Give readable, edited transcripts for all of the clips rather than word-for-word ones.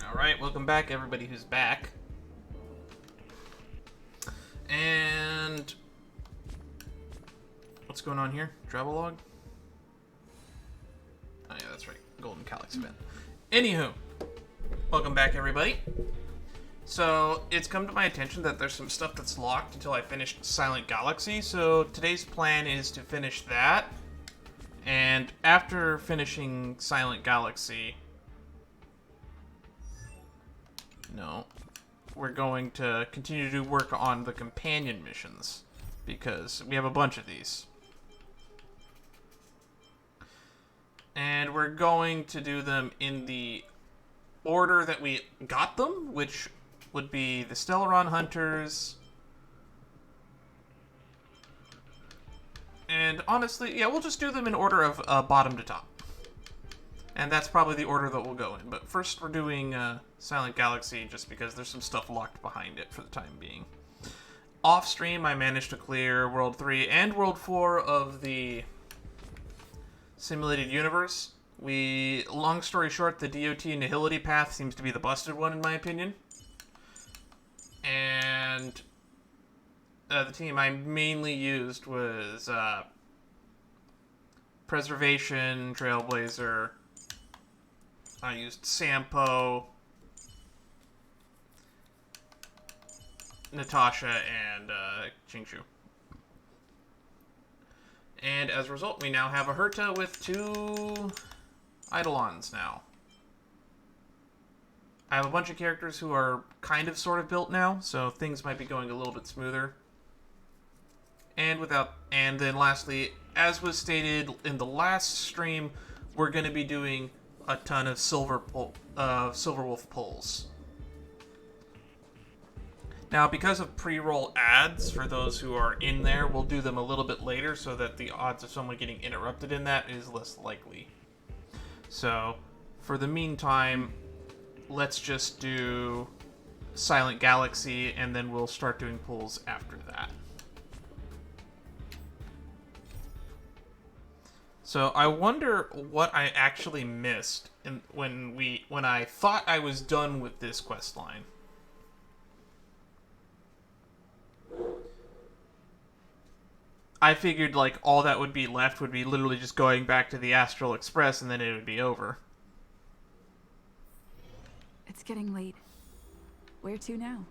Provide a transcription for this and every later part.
Alright, welcome back, everybody who's back. And... what's going on here? Travelog? Oh yeah, that's right. Golden Calyx event. Anywho, welcome back, everybody. So, it's come to my attention that there's some stuff that's locked until I finish Silent Galaxy, so today's plan is to finish that. And after finishing Silent Galaxy... no. We're going to continue to do work on the companion missions, because we have a bunch of these. And we're going to do them in the order that we got them, which would be the Stellaron Hunters. And honestly, yeah, we'll just do them in order of bottom to top. And that's probably the order that we'll go in. But first we're doing Silent Galaxy just because there's some stuff locked behind it for the time being. Off stream, I managed to clear World 3 and World 4 of the Simulated Universe. Long story short, the DOT Nihility path seems to be the busted one in my opinion. And the team I mainly used was Preservation, Trailblazer. I used Sampo, Natasha, and Chingshu. And as a result, we now have a Herta with 2 Eidolons now. I have a bunch of characters who are kind of sort of built now, so things might be going a little bit smoother. And then lastly, as was stated in the last stream, we're going to be doing a ton of Silverwolf pulls. Now, because of pre-roll ads, for those who are in there, we'll do them a little bit later so that the odds of someone getting interrupted in that is less likely. So, for the meantime, let's just do Silent Galaxy, and then we'll start doing pulls after that. So I wonder what I actually missed when I thought I was done with this quest line. I figured like all that would be left would be literally just going back to the Astral Express and then it would be over. It's getting late. Where to now?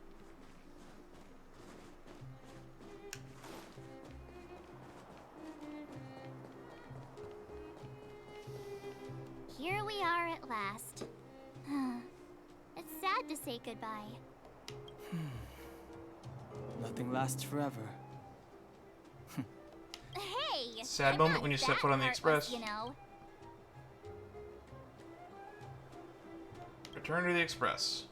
Here we are at last. It's sad to say goodbye. Nothing lasts forever. Hey! Sad I'm moment not when you that step foot on the heartless, express. you know. Return to the express.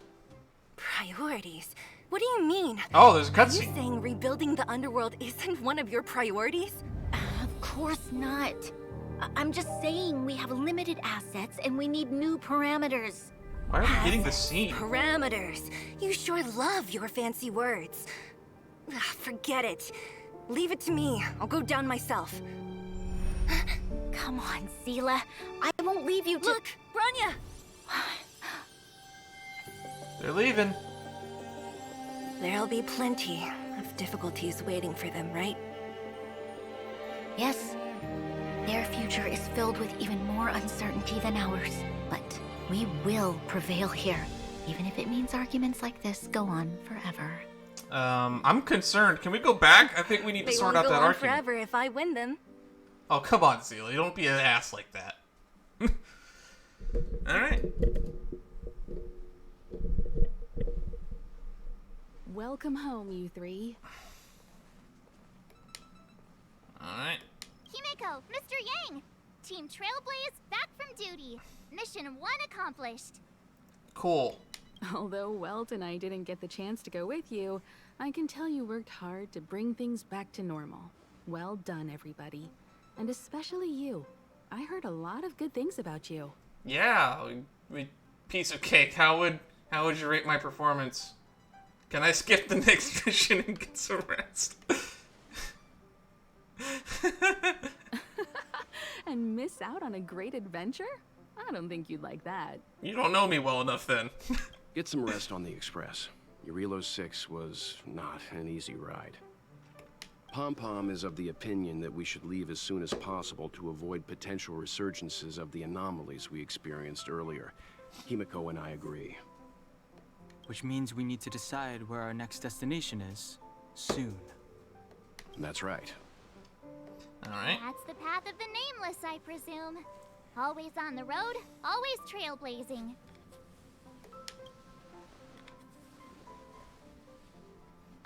Priorities? What do you mean? Oh, there's a Are you cutscene. saying rebuilding the underworld isn't one of your priorities? Of course not. I'm just saying we have limited assets and we need new parameters. Why are we getting the scene? Parameters. You sure love your fancy words. Ugh, forget it. Leave it to me. I'll go down myself. Come on, Seela. I won't leave you to— Look, Branya! They're leaving. There'll be plenty of difficulties waiting for them, right? Yes. Their future is filled with even more uncertainty than ours. But we will prevail here, even if it means arguments like this go on forever. I'm concerned. Can we go back? I think we need to They sort won't out go that on argument. forever if I win them. Oh, come on, Zelia. Don't be an ass like that. Alright. Welcome home, you three. Alright. Himeko, Mr. Yang! Team Trailblaze back from duty. Mission 1 accomplished. Cool. Although Welt and I didn't get the chance to go with you, I can tell you worked hard to bring things back to normal. Well done, everybody. And especially you. I heard a lot of good things about you. Yeah, piece of cake. How would you rate my performance? Can I skip the next mission and get some rest? And miss out on a great adventure? I don't think you'd like that. You don't know me well enough then. Get some rest on the express. Jarilo-VI was not an easy ride. Pom-Pom is of the opinion that we should leave as soon as possible to avoid potential resurgences of the anomalies we experienced earlier. Himiko and I agree. Which means we need to decide where our next destination is, soon. That's right. Alright. That's the path of the nameless, I presume. Always on the road, always trailblazing.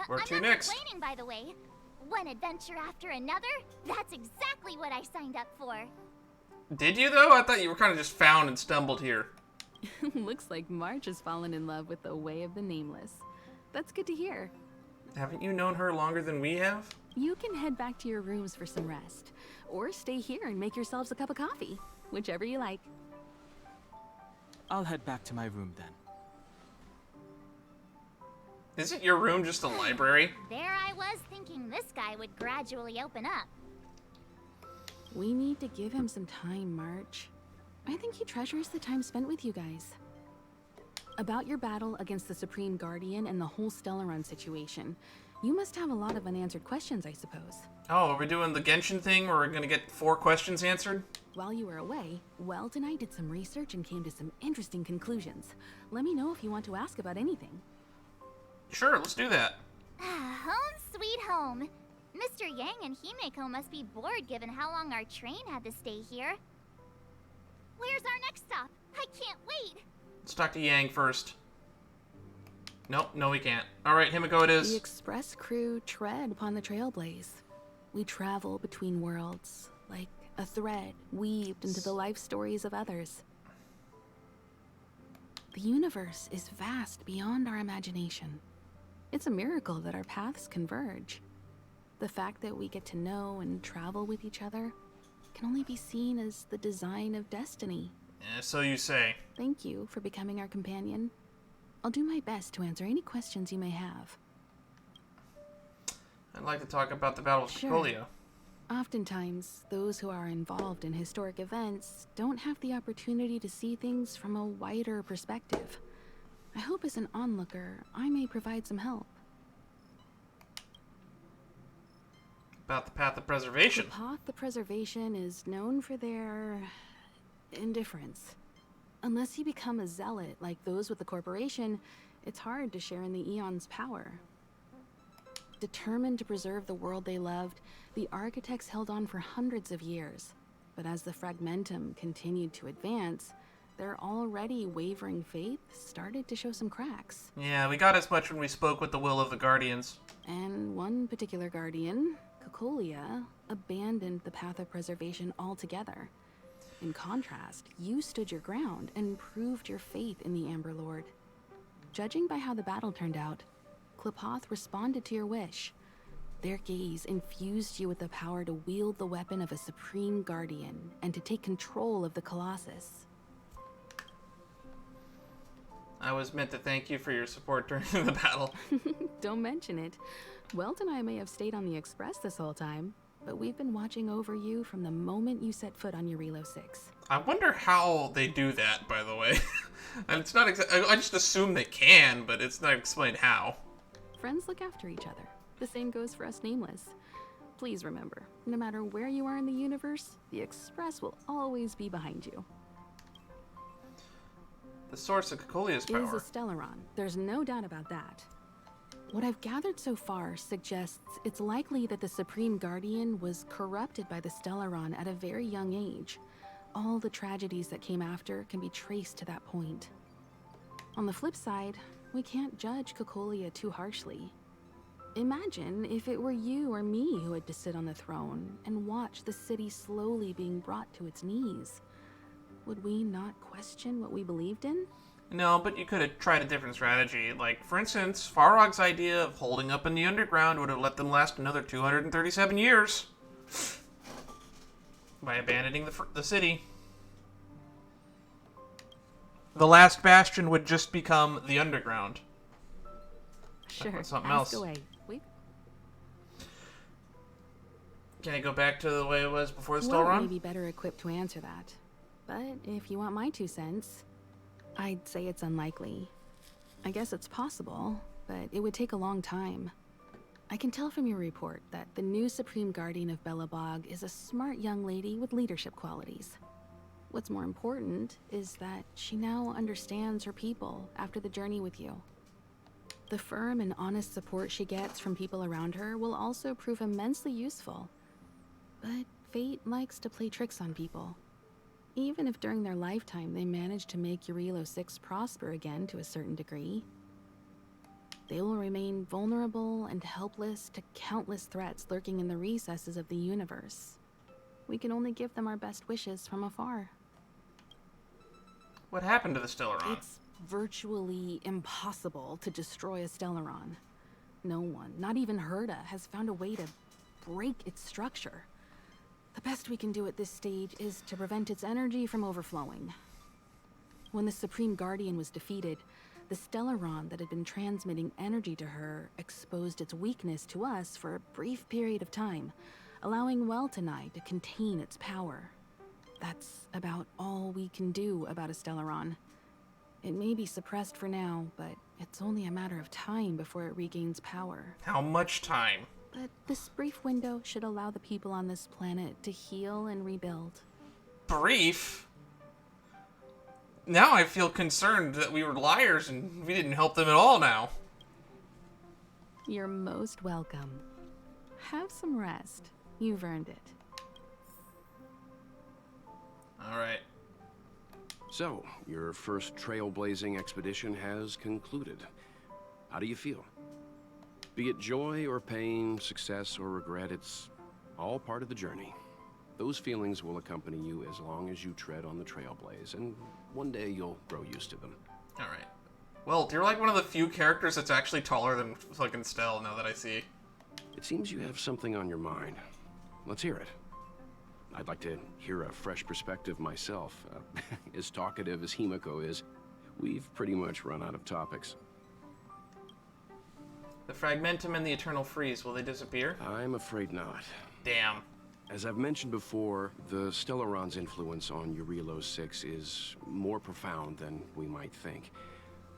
Where to I'm next? not complaining, by the way. One adventure after another, that's exactly what I signed up for. Did you, though? I thought you were kind of just found and stumbled here. Looks like March has fallen in love with the way of the nameless. That's good to hear. Haven't you known her longer than we have? You can head back to your rooms for some rest, or stay here and make yourselves a cup of coffee, whichever you like. I'll head back to my room then. Isn't your room just a library? There I was thinking this guy would gradually open up. We need to give him some time, March. I think he treasures the time spent with you guys. About your battle against the Supreme Guardian and the whole Stellaron situation, you must have a lot of unanswered questions, I suppose. Oh, are we doing the Genshin thing where we're gonna get 4 questions answered? While you were away, Weld and I did some research and came to some interesting conclusions. Let me know if you want to ask about anything. Sure, let's do that. Home sweet home. Mr. Yang and Himeko must be bored given how long our train had to stay here. Where's our next stop? I can't wait. Let's talk to Yang first. Nope, no we can't. Alright, Himiko it is. The express crew tread upon the trailblaze. We travel between worlds, like a thread weaved into the life stories of others. The universe is vast beyond our imagination. It's a miracle that our paths converge. The fact that we get to know and travel with each other can only be seen as the design of destiny. So you say. Thank you for becoming our companion. I'll do my best to answer any questions you may have. I'd like to talk about the Battle of Sure. Cocolia. Oftentimes, those who are involved in historic events don't have the opportunity to see things from a wider perspective. I hope as an onlooker, I may provide some help. About the Path of Preservation. The Path of Preservation is known for their indifference. Unless you become a zealot like those with the corporation, it's hard to share in the Eon's power. Determined to preserve the world they loved, the architects held on for hundreds of years. But as the Fragmentum continued to advance, their already wavering faith started to show some cracks. Yeah, we got as much when we spoke with the Will of the Guardians. And one particular guardian, Cocolia, abandoned the Path of Preservation altogether. In contrast, you stood your ground and proved your faith in the Amber Lord. Judging by how the battle turned out, Qlipoth responded to your wish. Their gaze infused you with the power to wield the weapon of a supreme guardian and to take control of the Colossus. I was meant to thank you for your support during the battle. Don't mention it. Welt and I may have stayed on the Express this whole time, but we've been watching over you from the moment you set foot on Jarilo-VI. I wonder how they do that, by the way. And it's not I just assume they can, but it's not explained how. Friends look after each other. The same goes for us Nameless. Please remember, no matter where you are in the universe, the Express will always be behind you. The source of Cocolia's Is power. a Stellaron. There's no doubt about that. What I've gathered so far suggests it's likely that the Supreme Guardian was corrupted by the Stellaron at a very young age. All the tragedies that came after can be traced to that point. On the flip side, we can't judge Cocolia too harshly. Imagine if it were you or me who had to sit on the throne and watch the city slowly being brought to its knees. Would we not question what we believed in? No, but you could have tried a different strategy. Like, for instance, Farog's idea of holding up in the underground would have let them last another 237 years. By abandoning the city. The last bastion would just become the underground. Sure, something ask else. away. Can I go back to the way it was before the Well, Stellaron? may be better equipped to answer that. But if you want my 2 cents, I'd say it's unlikely. I guess it's possible, but it would take a long time. I can tell from your report that the new Supreme Guardian of Belobog is a smart young lady with leadership qualities. What's more important is that she now understands her people after the journey with you. The firm and honest support she gets from people around her will also prove immensely useful. But fate likes to play tricks on people. Even if during their lifetime they manage to make Jarilo-VI prosper again to a certain degree, they will remain vulnerable and helpless to countless threats lurking in the recesses of the universe. We can only give them our best wishes from afar. What happened to the Stellaron? It's virtually impossible to destroy a Stellaron. No one, not even Herta, has found a way to break its structure. The best we can do at this stage is to prevent its energy from overflowing. When the Supreme Guardian was defeated, the Stellaron that had been transmitting energy to her exposed its weakness to us for a brief period of time, allowing Welt and I to contain its power. That's about all we can do about a Stellaron. It may be suppressed for now, but it's only a matter of time before it regains power. How much time? But this brief window should allow the people on this planet to heal and rebuild. Brief? Now I feel concerned that we were liars and we didn't help them at all now. You're most welcome. Have some rest. You've earned it. Alright. So, your first trailblazing expedition has concluded. How do you feel? Be it joy or pain, success or regret, it's all part of the journey. Those feelings will accompany you as long as you tread on the trailblaze, and one day you'll grow used to them. Alright. Well, you're like one of the few characters that's actually taller than fucking Stell, now that I see. It seems you have something on your mind. Let's hear it. I'd like to hear a fresh perspective myself. As talkative as Himiko is, we've pretty much run out of topics. The Fragmentum and the Eternal Freeze, will they disappear? I'm afraid not. Damn. As I've mentioned before, the Stellaron's influence on Jarilo-VI is more profound than we might think.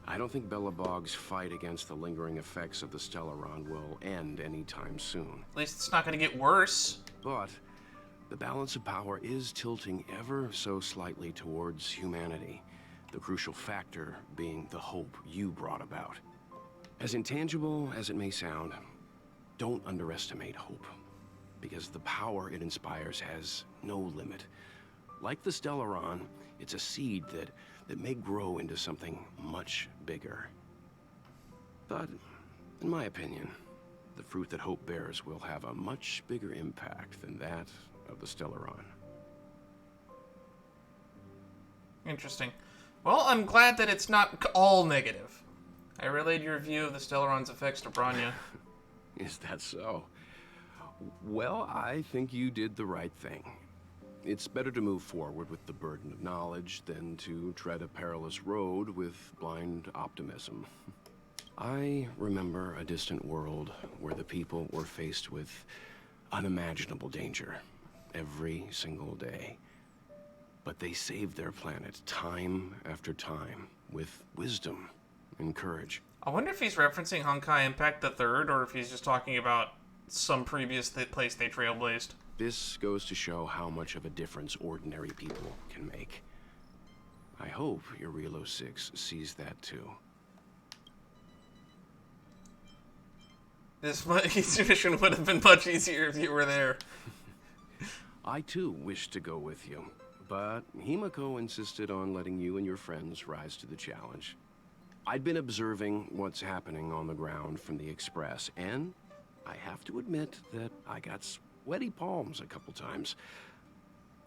I don't think Belobog's fight against the lingering effects of the Stellaron will end anytime soon. At least it's not going to get worse. But the balance of power is tilting ever so slightly towards humanity, the crucial factor being the hope you brought about. As intangible as it may sound, don't underestimate hope, because the power it inspires has no limit. Like the Stellaron, it's a seed that may grow into something much bigger. But, in my opinion, the fruit that hope bears will have a much bigger impact than that of the Stellaron. Interesting. Well, I'm glad that it's not all negative. I relayed your review of the Stellaron's effects to Branya. Is that so? Well, I think you did the right thing. It's better to move forward with the burden of knowledge than to tread a perilous road with blind optimism. I remember a distant world where the people were faced with unimaginable danger every single day. But they saved their planet time after time with wisdom and courage. I wonder if he's referencing Honkai Impact the Third, or if he's just talking about some previous place they trailblazed. This goes to show how much of a difference ordinary people can make. I hope Jarilo-VI sees that too. This mission would have been much easier if you were there. I too wish to go with you, but Himiko insisted on letting you and your friends rise to the challenge. I'd been observing what's happening on the ground from the Express, and I have to admit that I got sweaty palms a couple times.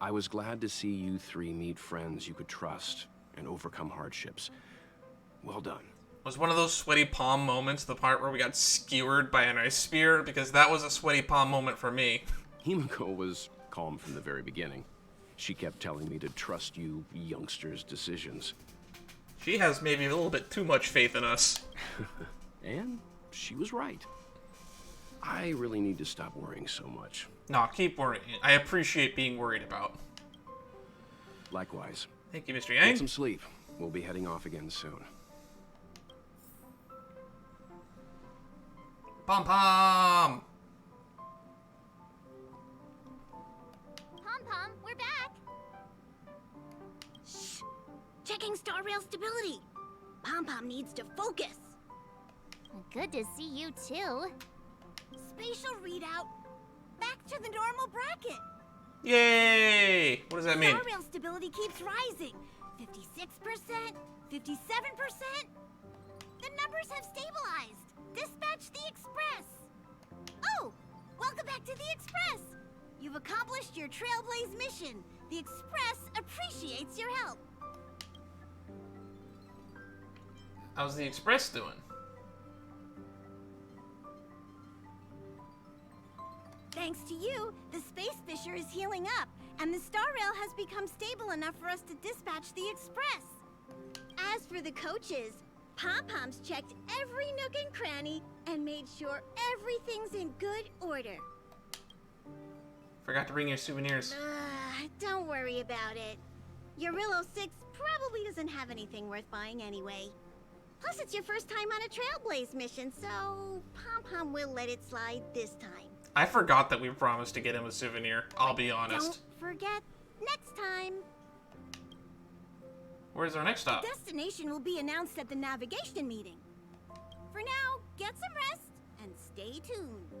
I was glad to see you three meet friends you could trust and overcome hardships. Well done. Was one of those sweaty palm moments the part where we got skewered by an ice spear? Because that was a sweaty palm moment for me. Himiko was calm from the very beginning. She kept telling me to trust you youngsters' decisions. She has maybe a little bit too much faith in us. And she was right. I really need to stop worrying so much. No, keep worrying. I appreciate being worried about. Likewise. Thank you, Mr. Get Yang. some sleep. We'll be heading off again soon. Pom Pom! Pom-Pom, we're back. Shh! Checking star rail stability. Pom-Pom needs to focus. Good to see you too. Spatial readout. Back to the normal bracket. Yay! What does that mean? Star rail stability keeps rising. 56%, 57%. The numbers have stabilized. Dispatch the Express. Oh, welcome back to the Express. You've accomplished your Trailblaze mission. The Express appreciates your help. How's the Express doing? Thanks to you, the Space Fisher is healing up, and the Star Rail has become stable enough for us to dispatch the Express. As for the coaches, Pom-Pom's checked every nook and cranny and made sure everything's in good order. Forgot to bring your souvenirs. Don't worry about it. Jarilo-VI probably doesn't have anything worth buying anyway. Plus, it's your first time on a Trailblaze mission, so Pom-Pom will let it slide this time. I forgot that we promised to get him a souvenir. I'll be honest. Don't forget, next time. Where's our next stop? The destination will be announced at the navigation meeting. For now, get some rest and stay tuned.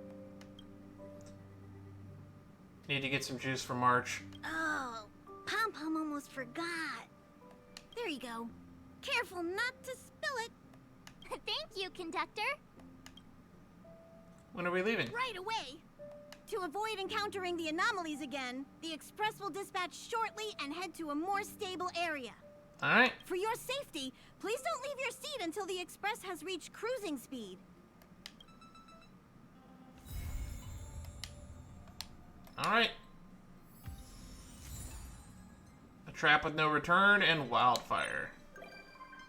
Need to get some juice for March. Oh, Pom-Pom almost forgot. There you go. Careful not to spill it. Thank you, conductor. When are we leaving? Right away. To avoid encountering the anomalies again, the Express will dispatch shortly and head to a more stable area. Alright. For your safety, please don't leave your seat until the Express has reached cruising speed. Alright. A trap with no return and wildfire.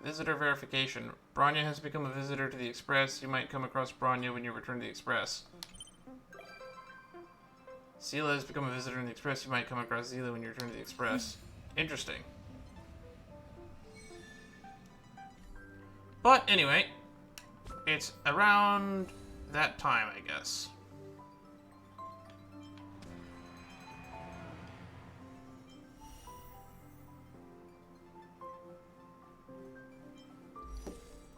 Visitor verification. Branya has become a visitor to the Express. You might come across Branya when you return to the Express. Zila has become a visitor in the Express. You might come across Zila when you return to the Express. Interesting. But anyway, it's around that time, I guess.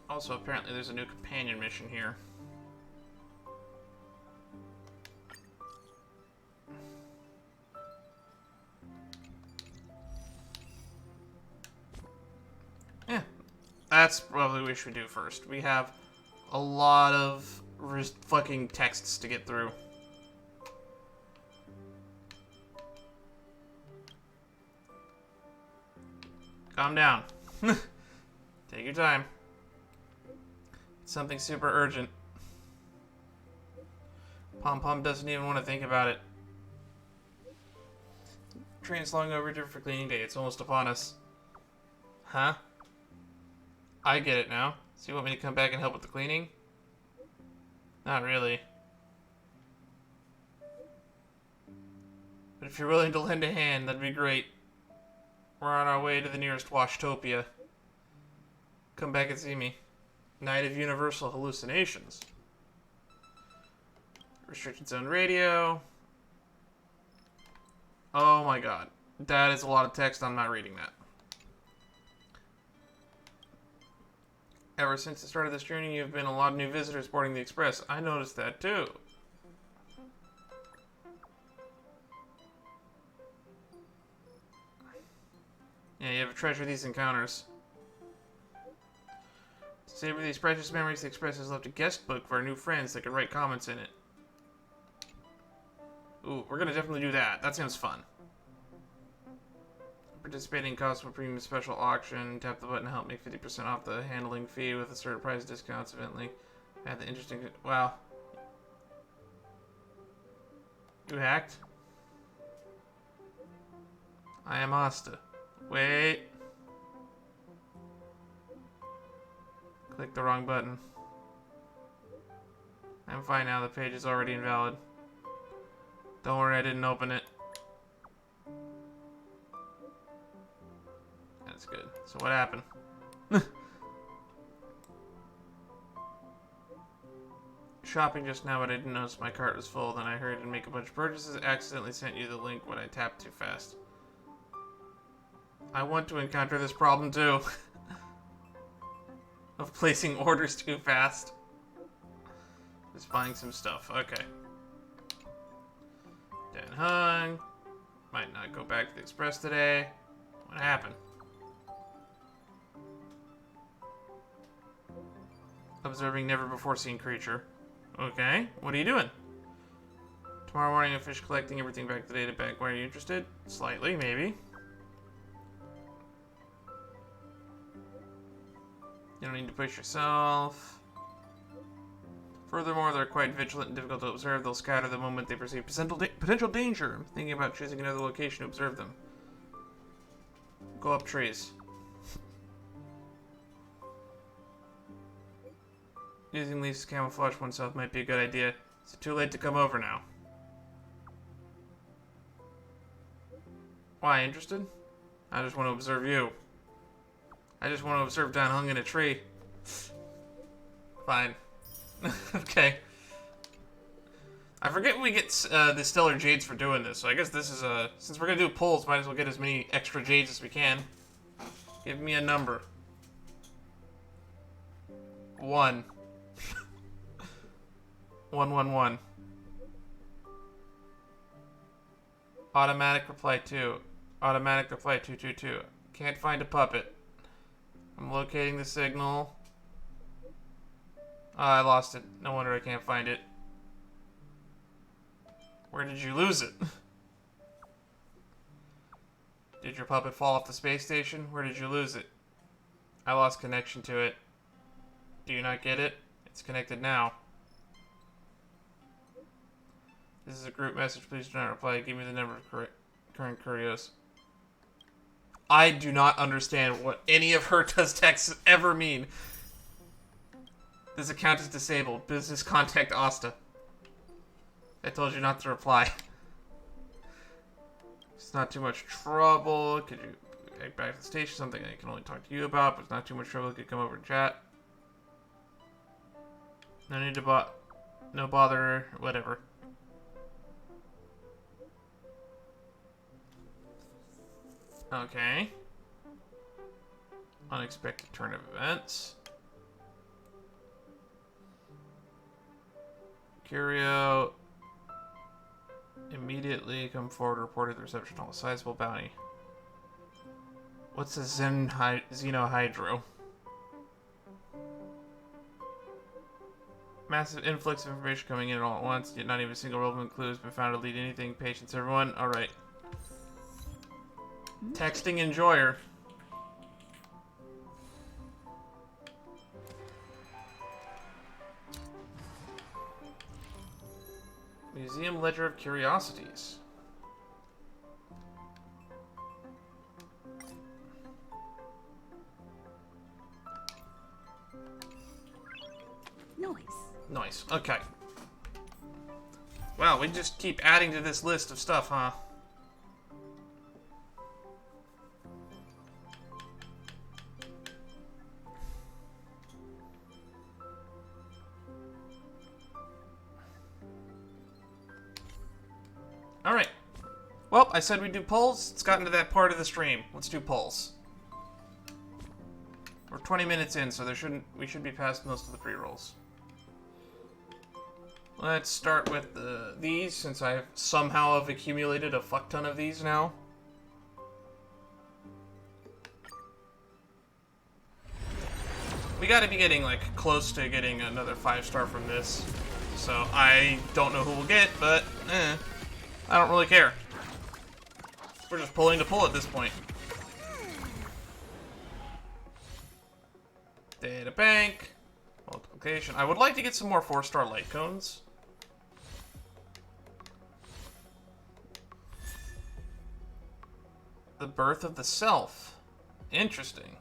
Also, apparently there's a new companion mission here. Yeah, that's probably what we should do first. We have a lot of fucking texts to get through. Calm down. Take your time. Something super urgent. Pom-Pom doesn't even want to think about it. Train's long overdue for cleaning day. It's almost upon us. Huh? I get it now. So you want me to come back and help with the cleaning? Not really. But if you're willing to lend a hand, that'd be great. We're on our way to the nearest Washtopia. Come back and see me. Night of Universal Hallucinations. Restricted Zone Radio. Oh my god. That is a lot of text. I'm not reading that. Ever since the start of this journey, you've been a lot of new visitors boarding the Express. I noticed that too. Yeah, you have to treasure these encounters. To savor these precious memories, the Express has left a guest book for our new friends that can write comments in it. Ooh, we're gonna definitely do that. That sounds fun. Participating in Cosmo Premium Special Auction. Tap the button to help make 50% off the handling fee with a certain price discounts eventually. Add the interesting... Wow. You hacked? I am Asta. Wait. Click the wrong button. I'm fine now. The page is already invalid. Don't worry, I didn't open it. What happened? Shopping just now, but I didn't notice my cart was full. Then I hurried and make a bunch of purchases. Accidentally sent you the link when I tapped too fast. I want to encounter this problem too. Of placing orders too fast. Just buying some stuff. Okay. Dan hung. Might not go back to the express today. What happened? Observing never before seen creature. Okay. What are you doing? Tomorrow morning I fish collecting everything back to the data bank. Why are you interested? Slightly, maybe. You don't need to push yourself. Furthermore, they're quite vigilant and difficult to observe. They'll scatter the moment they perceive potential danger. I'm thinking about choosing another location to observe them. Go up trees. Using leaves to camouflage oneself might be a good idea. Is it too late to come over now? Why, interested? I just want to observe you. I just want to observe Dan hung in a tree. Fine. Okay. I forget we get the Stellar Jades for doing this, so I guess this is a... Since we're going to do polls, might as well get as many extra Jades as we can. Give me a number. 1. 111. Automatic reply 2. Automatic reply 222. Can't find a puppet. I'm locating the signal. I lost it. No wonder I can't find it. Where did you lose it? Did your puppet fall off the space station? Where did you lose it? I lost connection to it. Do you not get it? It's connected now. This is a group message. Please do not reply. Give me the number of current curios. I do not understand what any of her texts ever mean. This account is disabled. Business contact Asta. I told you not to reply. It's not too much trouble. Could you head back to the station? Something I can only talk to you about, but it's not too much trouble. Could come over and chat. No need to no bother. Whatever. Okay. Unexpected turn of events. Curio. Immediately come forward, reported the reception of a sizable bounty. What's a Xenohydro? Massive influx of information coming in all at once, yet not even a single relevant clue has been found to lead anything. Patience, everyone. Alright. Texting enjoyer. Museum Ledger of Curiosities. Nice. Okay. Wow, we just keep adding to this list of stuff, huh? Alright. Well, I said we'd do polls. It's gotten to that part of the stream. Let's do polls. We're 20 minutes in, so we should be past most of the pre-rolls. Let's start with these, since I somehow have accumulated a fuck ton of these now. We gotta be getting, like, close to getting another 5-star from this. So, I don't know who we'll get, but, I don't really care. We're just pulling to pull at this point. Data bank. Multiplication. I would like to get some more 4-star light cones. The birth of the self. Interesting.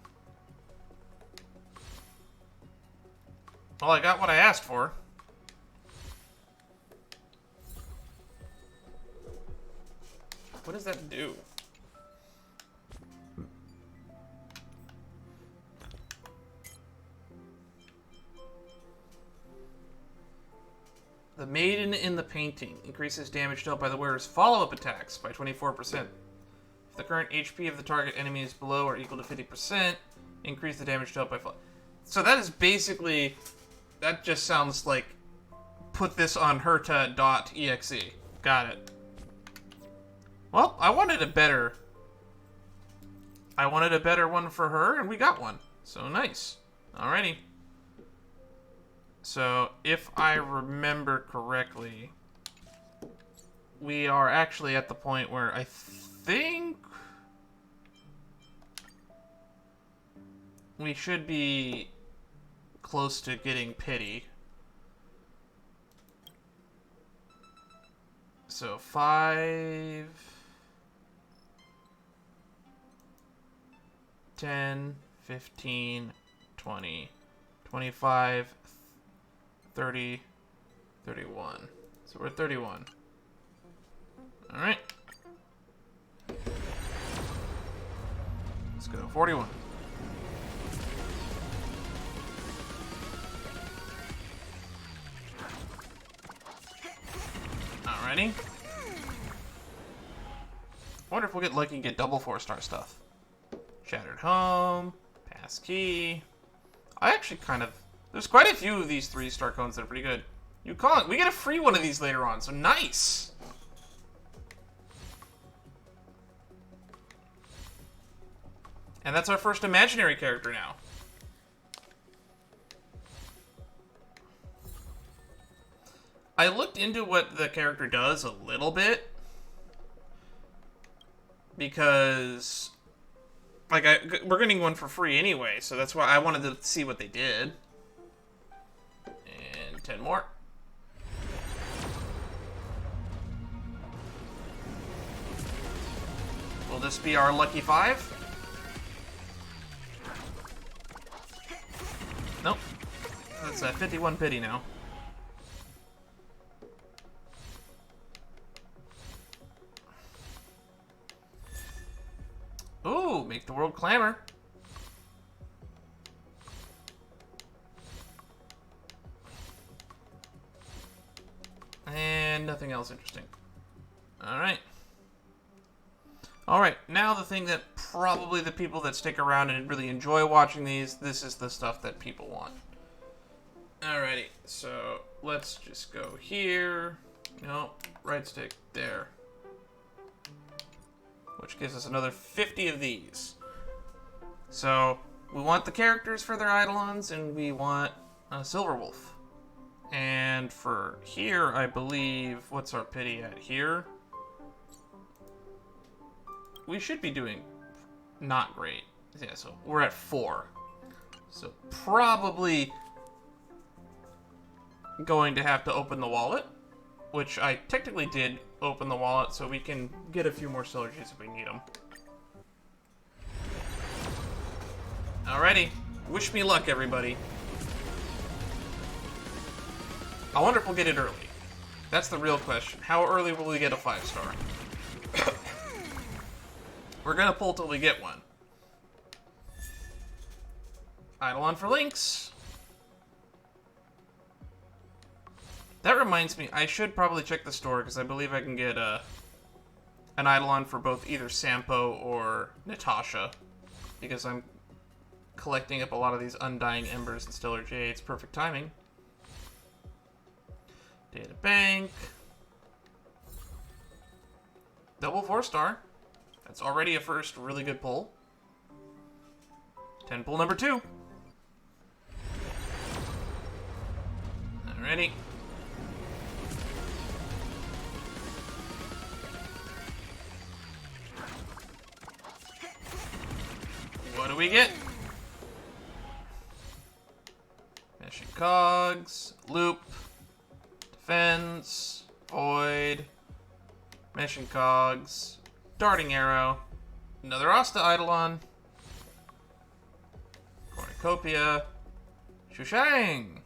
Well, I got what I asked for. What does that do? The Maiden in the Painting. Increases damage dealt by the wearer's follow-up attacks by 24%. If the current HP of the target enemy is below or equal to 50%, increase the damage dealt by... So that is basically... That just sounds like... Put this on herta.exe. Got it. Well, I wanted a better one for her, and we got one. So nice. Alrighty. So, if I remember correctly, we are actually at the point where I think we should be close to getting pity. So, 5, 10, 15, 20, 25, 30, 31. So we're at 31. Alright. Let's go to 41. Alrighty. Wonder if we'll get lucky and get double 4-star stuff. Shattered Home, Pass Key. I actually kind of... There's quite a few of these 3-star cones that are pretty good. You call it. We get a free one of these later on, so nice! And that's our first imaginary character now. I looked into what the character does a little bit. Because... Like, we're getting one for free anyway, so that's why I wanted to see what they did. And 10 more. Will this be our lucky 5? Nope. That's a 51 pity now. Ooh, make the world clamor. And nothing else interesting. Alright. Alright, now the thing that probably the people that stick around and really enjoy watching these, this is the stuff that people want. Alrighty, so let's just go here. No, right stick, there. Which gives us another 50 of these. So, we want the characters for their Eidolons, and we want a Silverwolf. And for here, I believe, what's our pity at here? We should be doing not great. Yeah, so we're at 4. So probably going to have to open the wallet, which I technically did open the wallet, so we can get a few more synergies if we need them. Alrighty. Wish me luck, everybody. I wonder if we'll get it early. That's the real question. How early will we get a 5-star? We're gonna pull till we get one. Eidolon for links. That reminds me, I should probably check the store, because I believe I can get an Eidolon for both either Sampo or Natasha, because I'm collecting up a lot of these Undying Embers and Stellar Jades. Perfect timing. Data Bank. Double 4-star. That's already a first really good pull. 10 pull number 2. Alrighty. What do we get? Meshing Cogs, Loop, Defense, Void, Meshing Cogs, Darting Arrow, another Asta Eidolon, Cornucopia, Shushang.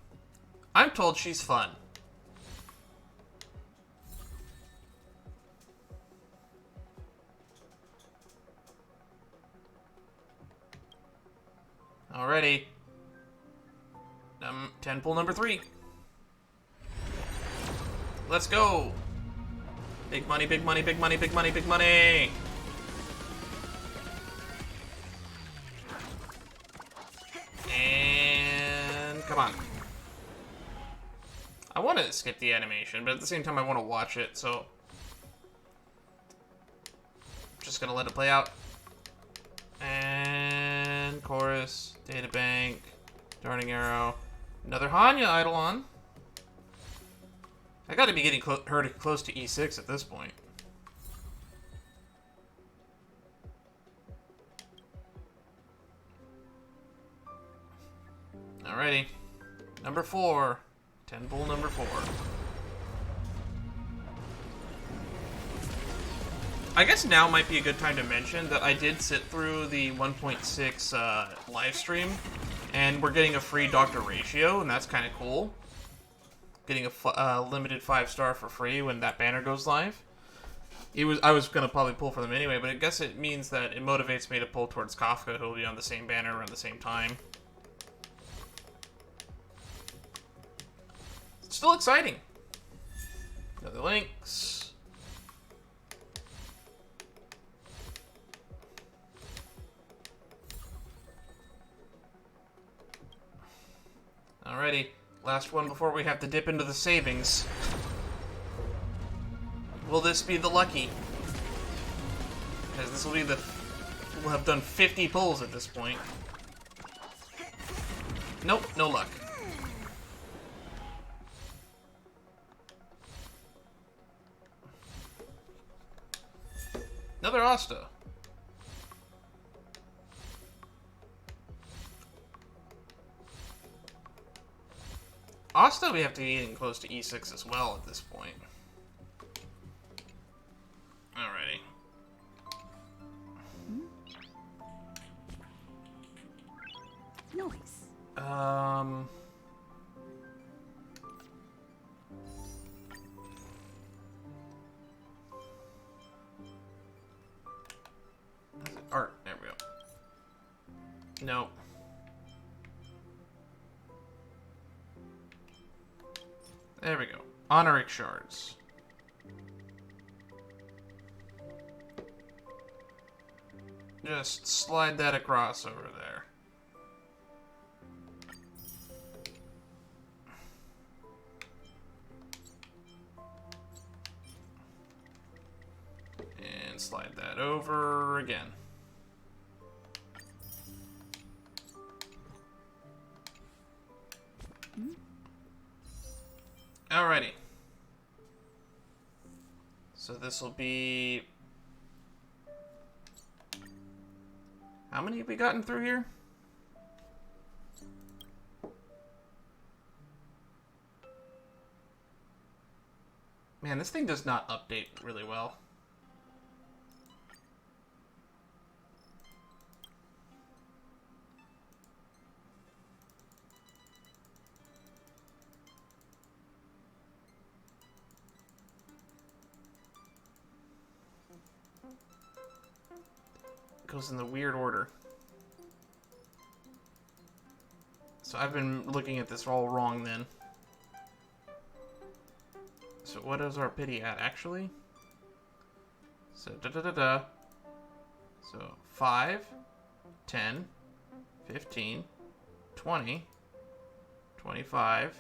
I'm told she's fun. Alrighty. 10 pull number 3. Let's go. Big money, big money, big money, big money, big money. And come on. I want to skip the animation, but at the same time I want to watch it, so just gonna let it play out. And chorus, databank, darting arrow, another Hanya Eidolon. I gotta be getting close to E6 at this point. Alrighty. Number 4. 10 bull number 4. I guess now might be a good time to mention that I did sit through the 1.6 live stream, and we're getting a free Dr. Ratio, and that's kind of cool. Getting a limited 5-star for free when that banner goes live. I was gonna probably pull for them anyway, but I guess it means that it motivates me to pull towards Kafka, who will be on the same banner around the same time. It's still exciting. Another links. Alrighty. Last one before we have to dip into the savings. Will this be the lucky? Because this will be the... We'll have done 50 pulls at this point. Nope, no luck. Another Asta. Asta we have to be getting close to E6 as well at this point. Alrighty. Nice. Art. There we go. No. There we go. Honoric shards. Just slide that across over there. And slide that over again. Alrighty. So this will be... How many have we gotten through here? Man, this thing does not update really well. Goes in the weird order. So I've been looking at this all wrong then. So what is our pity at actually? So So 5, 10, 15, 20, 25,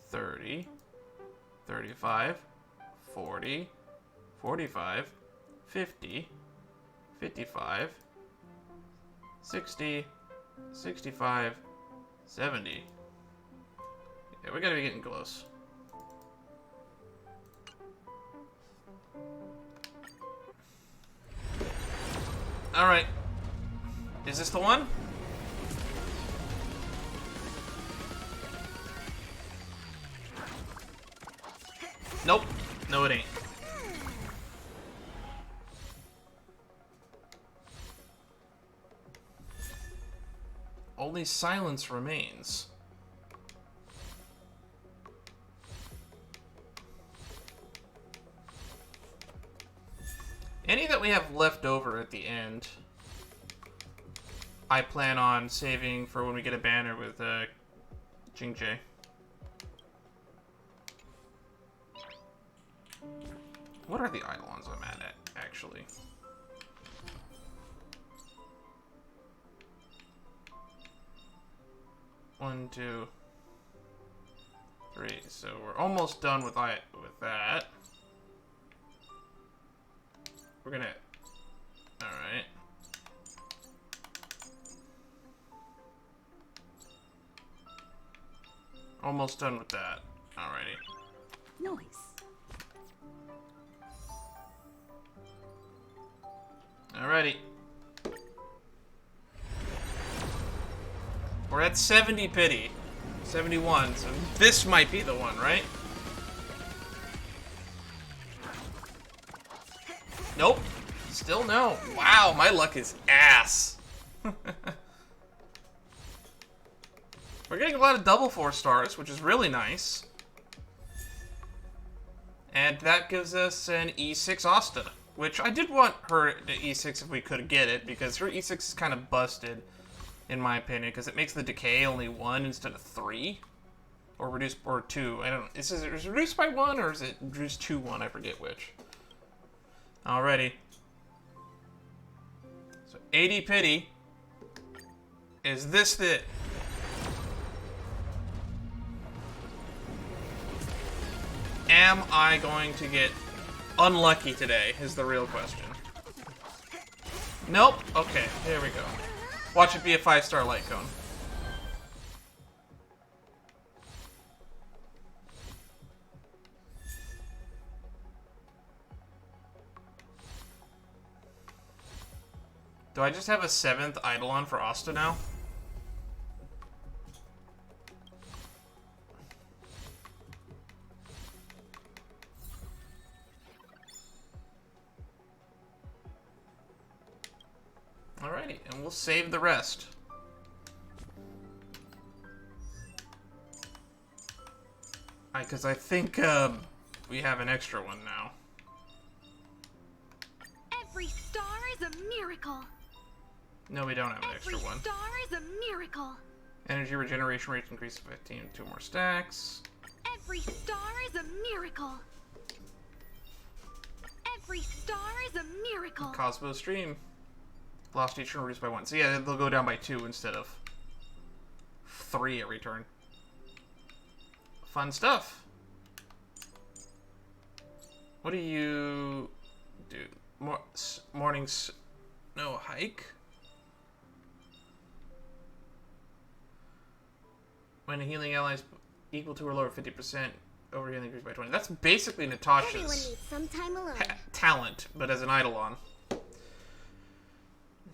30, 35, 40, 45, 50, 55, 60, 65, 70. Yeah, we gotta be getting close. Alright. Is this the one? Nope. No, it ain't. Only silence remains. Any that we have left over at the end, I plan on saving for when we get a banner with Jingjae. What are the Eidolons I'm at, actually? One, two, three. So we're almost done with that. We're gonna... Alright. Almost done with that. Alrighty. Noise. Alrighty. We're at 70 pity. 71, so this might be the one, right? Nope. Still no. Wow, my luck is ass. We're getting a lot of double 4 stars, which is really nice. And that gives us an E6 Asta, which I did want her to E6 if we could get it, because her E6 is kind of busted, in my opinion, because it makes the decay only 1 instead of 3. Or reduced, or 2. I don't know. Is it reduced by 1, or is it reduced to 1? I forget which. Alrighty. So 80 pity. Is this it? Am I going to get unlucky today, is the real question. Nope. Okay, here we go. Watch it be a 5-star light cone. Do I just have a 7th Eidolon for Asta now? Alrighty, and we'll save the rest. Because I think we have an extra one now. Every star is a miracle. No, we don't have an extra one. Every star is a miracle. Energy regeneration rate increases 15, 2 more stacks. Every star is a miracle. Every star is a miracle. Cosmo stream. Velocity turn reduced by 1. So yeah, they'll go down by 2 instead of 3 every turn. Fun stuff. What do you do? Mornings. No hike. When healing allies equal to or lower 50%, over healing increased by 20. That's basically Natasha's Everyone needs some time alone. talent, but as an Eidolon.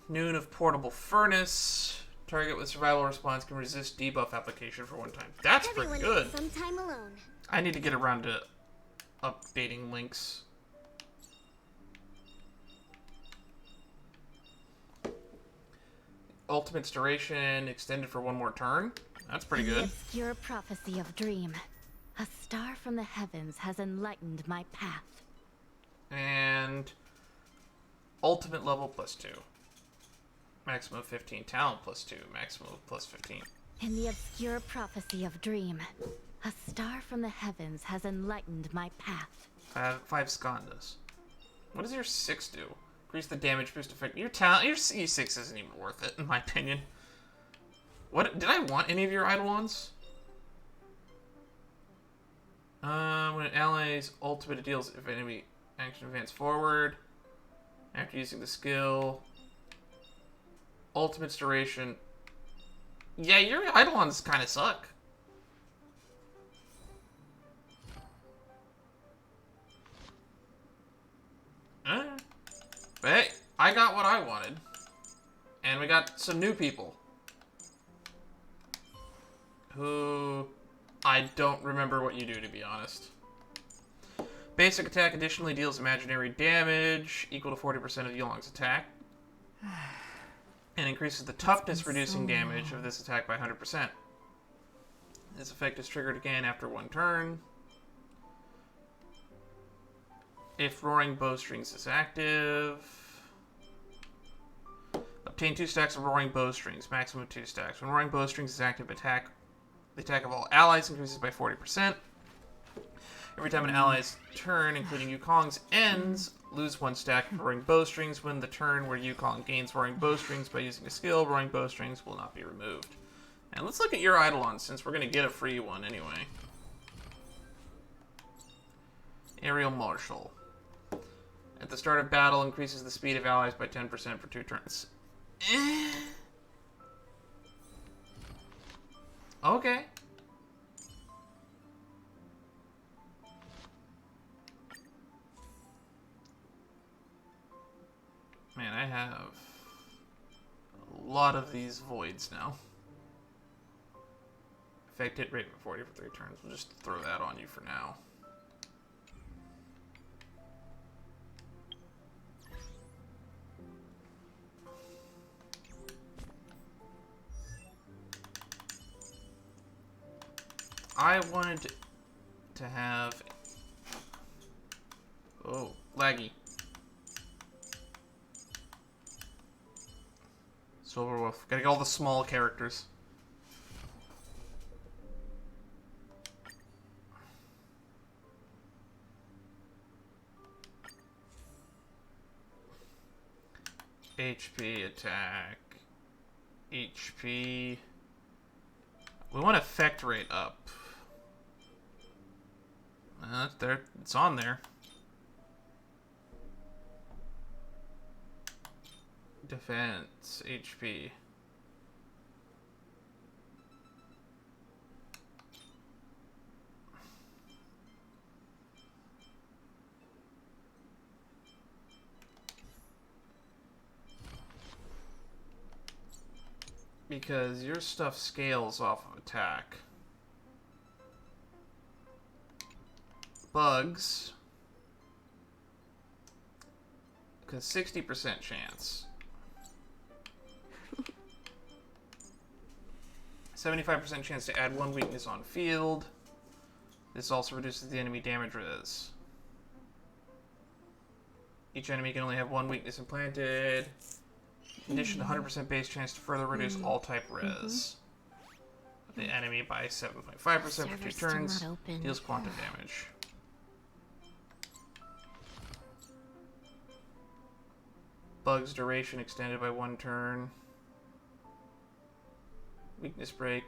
Noon of portable furnace. Target with survival response can resist debuff application for 1 time. That's pretty Everyone good. needs some time alone. I need to get around to updating links. Ultimate's duration extended for 1 more turn. That's pretty The good. obscure prophecy of dream. A star from the heavens has enlightened my path. And ultimate level +2. Maximum of 15. Talent +2. Maximum of +15. In the obscure prophecy of dream, a star from the heavens has enlightened my path. 5 Skandas. What does your 6 do? Increase the damage boost effect. Your talent, your C6 isn't even worth it, in my opinion. What did I want any of your Eidolons? When an ally's ultimate deals if enemy action advance forward after using the skill. Ultimate's duration. Yeah, your Eidolons kind of suck. But hey, I got what I wanted. And we got some new people. Who... I don't remember what you do, to be honest. Basic attack additionally deals imaginary damage equal to 40% of Yulong's attack. And increases the toughness reducing damage of this attack by 100%. This effect is triggered again after 1 turn. If Roaring Bowstrings is active. Obtain 2 stacks of Roaring Bowstrings, maximum of 2 stacks. When Roaring Bowstrings is active, the attack of all allies increases by 40%. Every time an ally's turn, including Yukong's, ends, lose 1 stack of roaring bowstrings. When the turn where Yukong gains roaring bowstrings by using a skill, roaring bowstrings will not be removed. And let's look at your Eidolon, since we're going to get a free one anyway. Aerial Marshal. At the start of battle, increases the speed of allies by 10% for 2 turns. Okay. Man, I have a lot of these voids now. Effect hit rate for 40 for 3 turns. We'll just throw that on you for now. I wanted to have... Oh, laggy. Silverwolf. Gotta get all the small characters. HP, attack, HP. We want effect rate up. There, it's on there. Defense, HP. Because your stuff scales off of attack. Bugs. Because 60% chance. 75% chance to add 1 weakness on field. This also reduces the enemy damage res. Each enemy can only have 1 weakness implanted. In addition to 100% base chance to further reduce all type res. The enemy by 7.5% for 2 turns. Deals quantum damage. Bugs duration extended by 1 turn. Weakness break.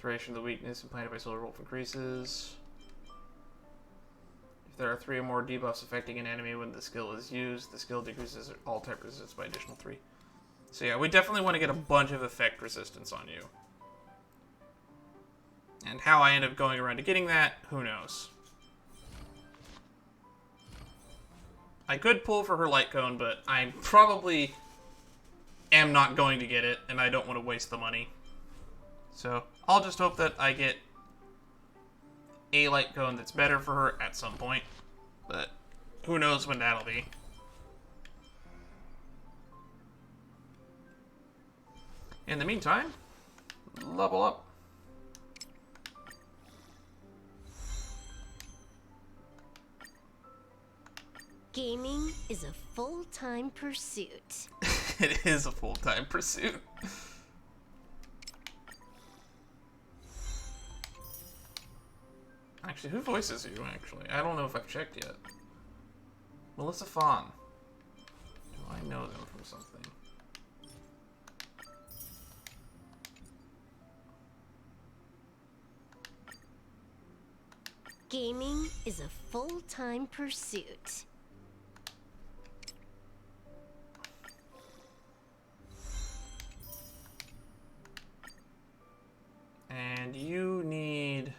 Duration of the weakness implanted by Silverwolf increases. If there are 3 or more debuffs affecting an enemy when the skill is used, the skill decreases all type resistance by additional 3. So yeah, we definitely want to get a bunch of effect resistance on you. And how I end up going around to getting that, who knows. I could pull for her light cone, but I probably am not going to get it, and I don't want to waste the money. So I'll just hope that I get a light cone that's better for her at some point, but who knows when that'll be. In the meantime, level up. Gaming is a full-time pursuit. It is a full-time pursuit. Actually, who voices you, actually? I don't know if I've checked yet. Melissa Fawn. Do I know them from something? Gaming is a full-time pursuit. And you need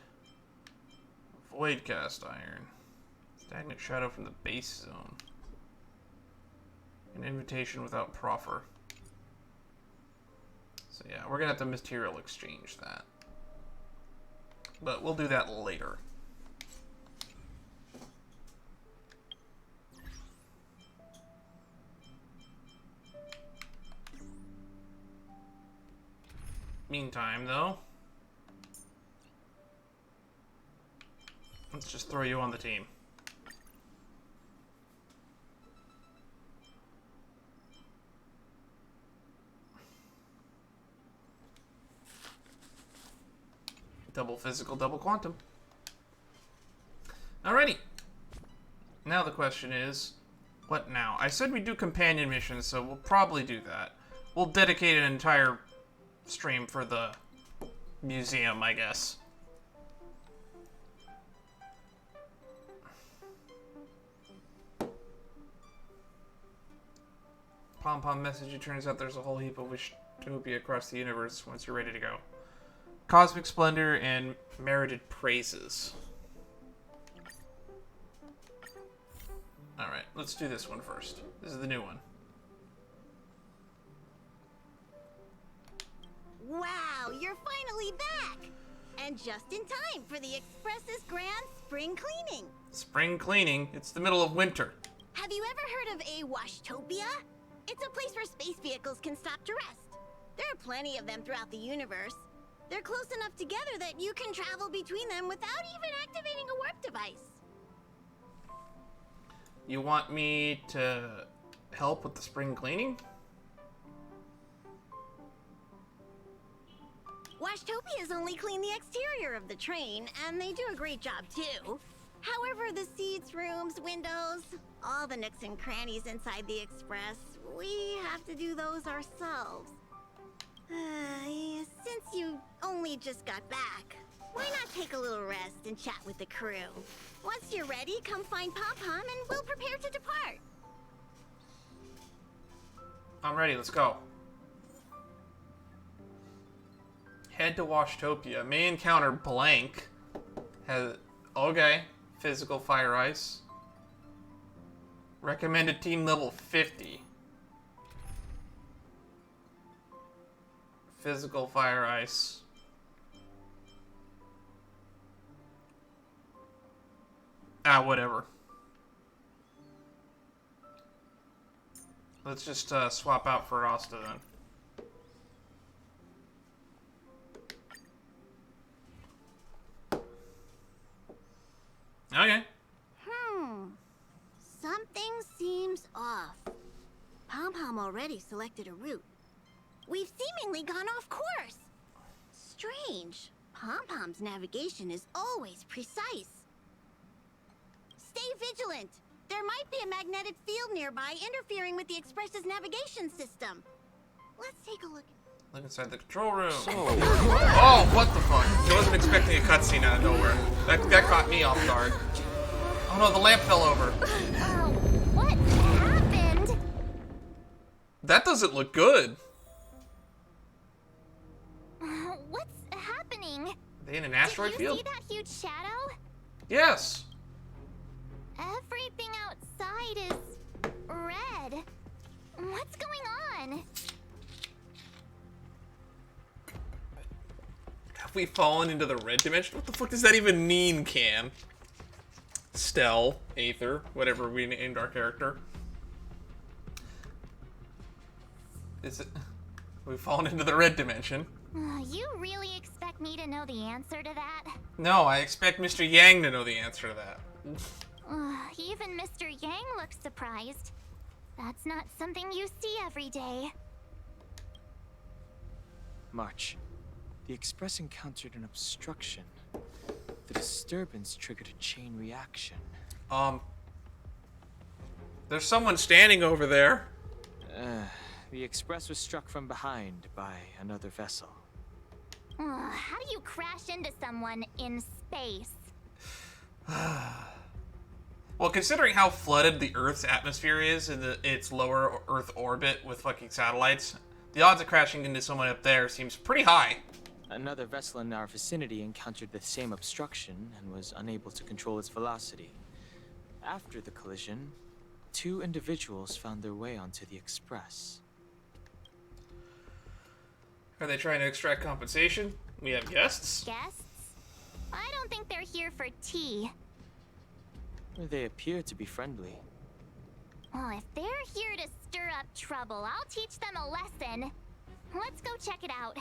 Void Cast Iron. Stagnant Shadow from the base zone. An invitation without proffer. So yeah, we're gonna have to material exchange that. But we'll do that later. Meantime, though, let's just throw you on the team. Double physical, double quantum. Alrighty. Now the question is, what now? I said we'd do companion missions, so we'll probably do that. We'll dedicate an entire stream for the museum, I guess. Pom-pom message, it turns out there's a whole heap of Wishtopia across the universe once you're ready to go. Cosmic splendor and merited praises. Alright, let's do this one first. This is the new one. Wow, you're finally back! And just in time for the Express's grand spring cleaning. Spring cleaning? It's the middle of winter. Have you ever heard of a Washtopia? It's a place where space vehicles can stop to rest. There are plenty of them throughout the universe. They're close enough together that you can travel between them without even activating a warp device. You want me to help with the spring cleaning? Washtopias only clean the exterior of the train, and they do a great job too. However, the seats, rooms, windows, all the nooks and crannies inside the Express, we have to do those ourselves. Since you only just got back, why not take a little rest and chat with the crew? Once you're ready, come find Pom-Pom and we'll prepare to depart. I'm ready, let's go. Head to Washtopia. May encounter blank. Okay. Physical fire ice. Recommended team level 50. Physical fire ice. Whatever. Let's just swap out for Asta then. Okay. Something seems off. Pom-Pom already selected a route. We've seemingly gone off course. Strange. Pom-Pom's navigation is always precise. Stay vigilant. There might be a magnetic field nearby interfering with the Express's navigation system. Let's take a look. Look inside the control room. Oh, what the fuck? I wasn't expecting a cutscene out of nowhere. That caught me off guard. Oh no, the lamp fell over. What happened? That doesn't look good. What's happening? Are they in an asteroid Did you field? see that huge shadow? Yes. Everything outside is red. What's going on? Have we fallen into the red dimension? What the fuck does that even mean, Cam? Stell, Aether, whatever we named our character. Is it... We've fallen into the red dimension. You really expect me to know the answer to that? No, I expect Mr. Yang to know the answer to that. Even Mr. Yang looks surprised. That's not something you see every day. March. The Express encountered an obstruction. The disturbance triggered a chain reaction. There's someone standing over there. The Express was struck from behind by another vessel. How do you crash into someone in space? Well, considering how flooded the Earth's atmosphere is in its lower Earth orbit with fucking satellites, the odds of crashing into someone up there seems pretty high. Another vessel in our vicinity encountered the same obstruction and was unable to control its velocity. After the collision, 2 individuals found their way onto the Express. Are they trying to extract compensation? We have guests? Guests? I don't think they're here for tea. They appear to be friendly. Well, if they're here to stir up trouble, I'll teach them a lesson. Let's go check it out.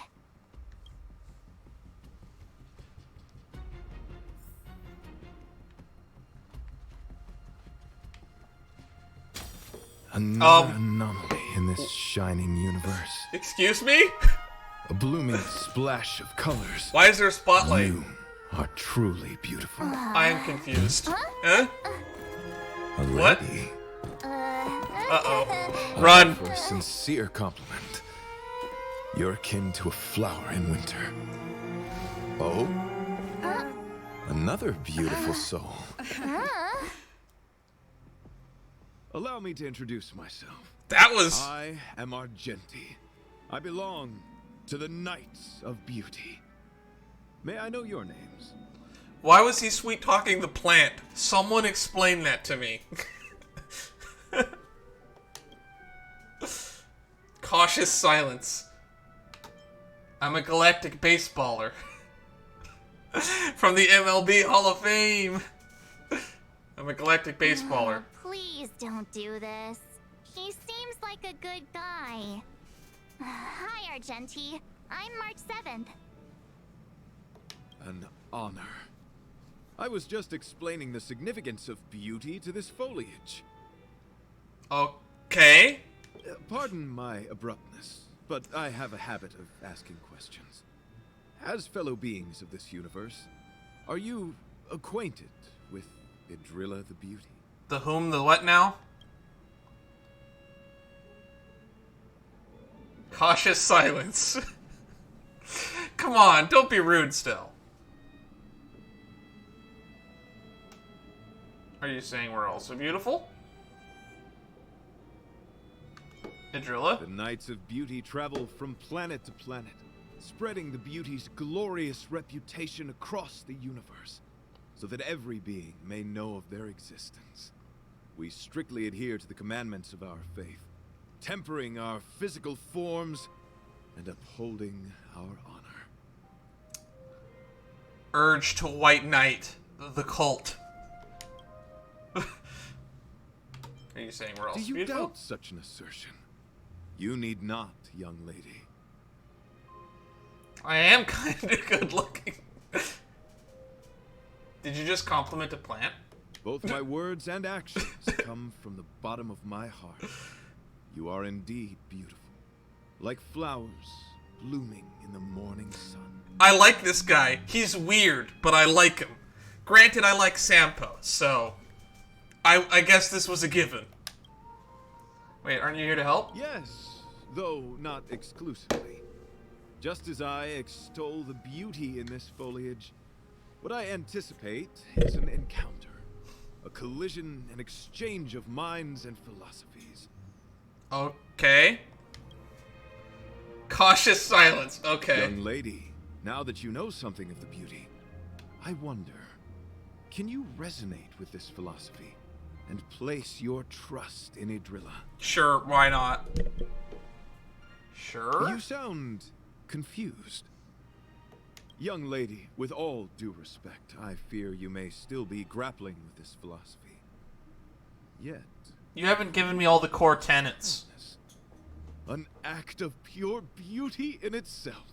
Another anomaly in this shining universe. Excuse me? A blooming splash of colors. Why is there a spotlight? You are truly beautiful. I am confused. Huh? A What? lady. Uh-oh. Run. For a sincere compliment. You're akin to a flower in winter. Oh? Another beautiful soul. Allow me to introduce myself. That was... I am Argenti. I belong to the Knights of Beauty. May I know your names? Why was he sweet-talking the plant? Someone explain that to me. Cautious silence. I'm a galactic baseballer. From the MLB Hall of Fame. I'm a galactic baseballer. Please don't do this. He seems like a good guy. Hi, Argenti. I'm March 7th. An honor. I was just explaining the significance of beauty to this foliage. Okay. Pardon my abruptness, but I have a habit of asking questions. As fellow beings of this universe, are you acquainted with Idrilla the Beauty? The whom, the what now? Cautious silence. Come on, don't be rude still. Are you saying we're also beautiful? Idrilla? The Knights of Beauty travel from planet to planet, spreading the beauty's glorious reputation across the universe, so that every being may know of their existence. We strictly adhere to the commandments of our faith, tempering our physical forms and upholding our honor. Urge to White Knight, the cult. Are you saying we're also Do you beautiful? doubt such an assertion? You need not, young lady. I am kind of good looking. Did you just compliment a plant? Both my words and actions come from the bottom of my heart. You are indeed beautiful, like flowers blooming in the morning sun. I like this guy. He's weird, but I like him. Granted, I like Sampo, so I guess this was a given. Wait, aren't you here to help? Yes, though not exclusively. Just as I extol the beauty in this foliage, what I anticipate is an encounter. A collision and exchange of minds and philosophies. Okay. Cautious silence. Okay. Young lady, now that you know something of the beauty, I wonder, can you resonate with this philosophy and place your trust in Idrilla? Sure, why not? Sure? You sound confused. Young lady, with all due respect, I fear you may still be grappling with this philosophy. Yet... You haven't given me all the core tenets. An act of pure beauty in itself.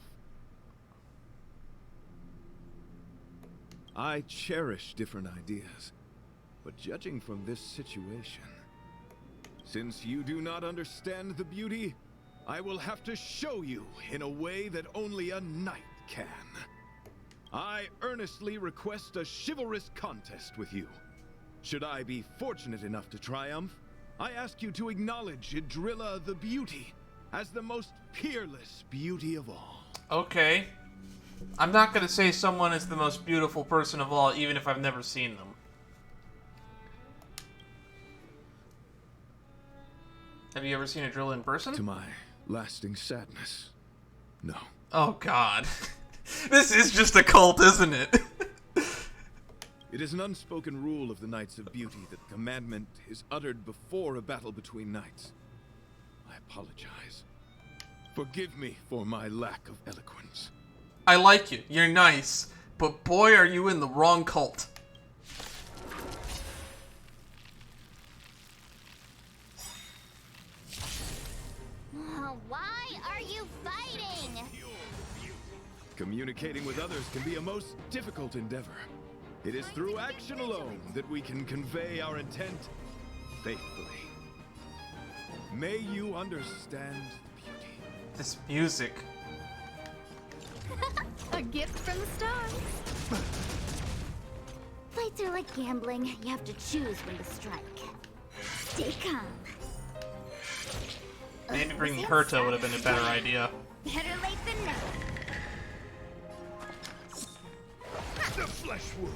I cherish different ideas, but judging from this situation, since you do not understand the beauty, I will have to show you in a way that only a knight can. I earnestly request a chivalrous contest with you. Should I be fortunate enough to triumph, I ask you to acknowledge Idrilla the Beauty as the most peerless beauty of all. Okay. I'm not gonna say someone is the most beautiful person of all, even if I've never seen them. Have you ever seen Idrilla in person? To my lasting sadness, no. Oh god. This is just a cult, isn't it? It is an unspoken rule of the Knights of Beauty that commandment is uttered before a battle between knights. I apologize. Forgive me for my lack of eloquence. I like you. You're nice. But boy, are you in the wrong cult. Why are you fighting? Communicating with others can be a most difficult endeavor. It is through action alone that we can convey our intent faithfully. May you understand the beauty. This music. A gift from the stars. Fights are like gambling. You have to choose when to strike. Stay calm. Maybe bringing Herta would have been a better idea. Better late than never. The flesh wound.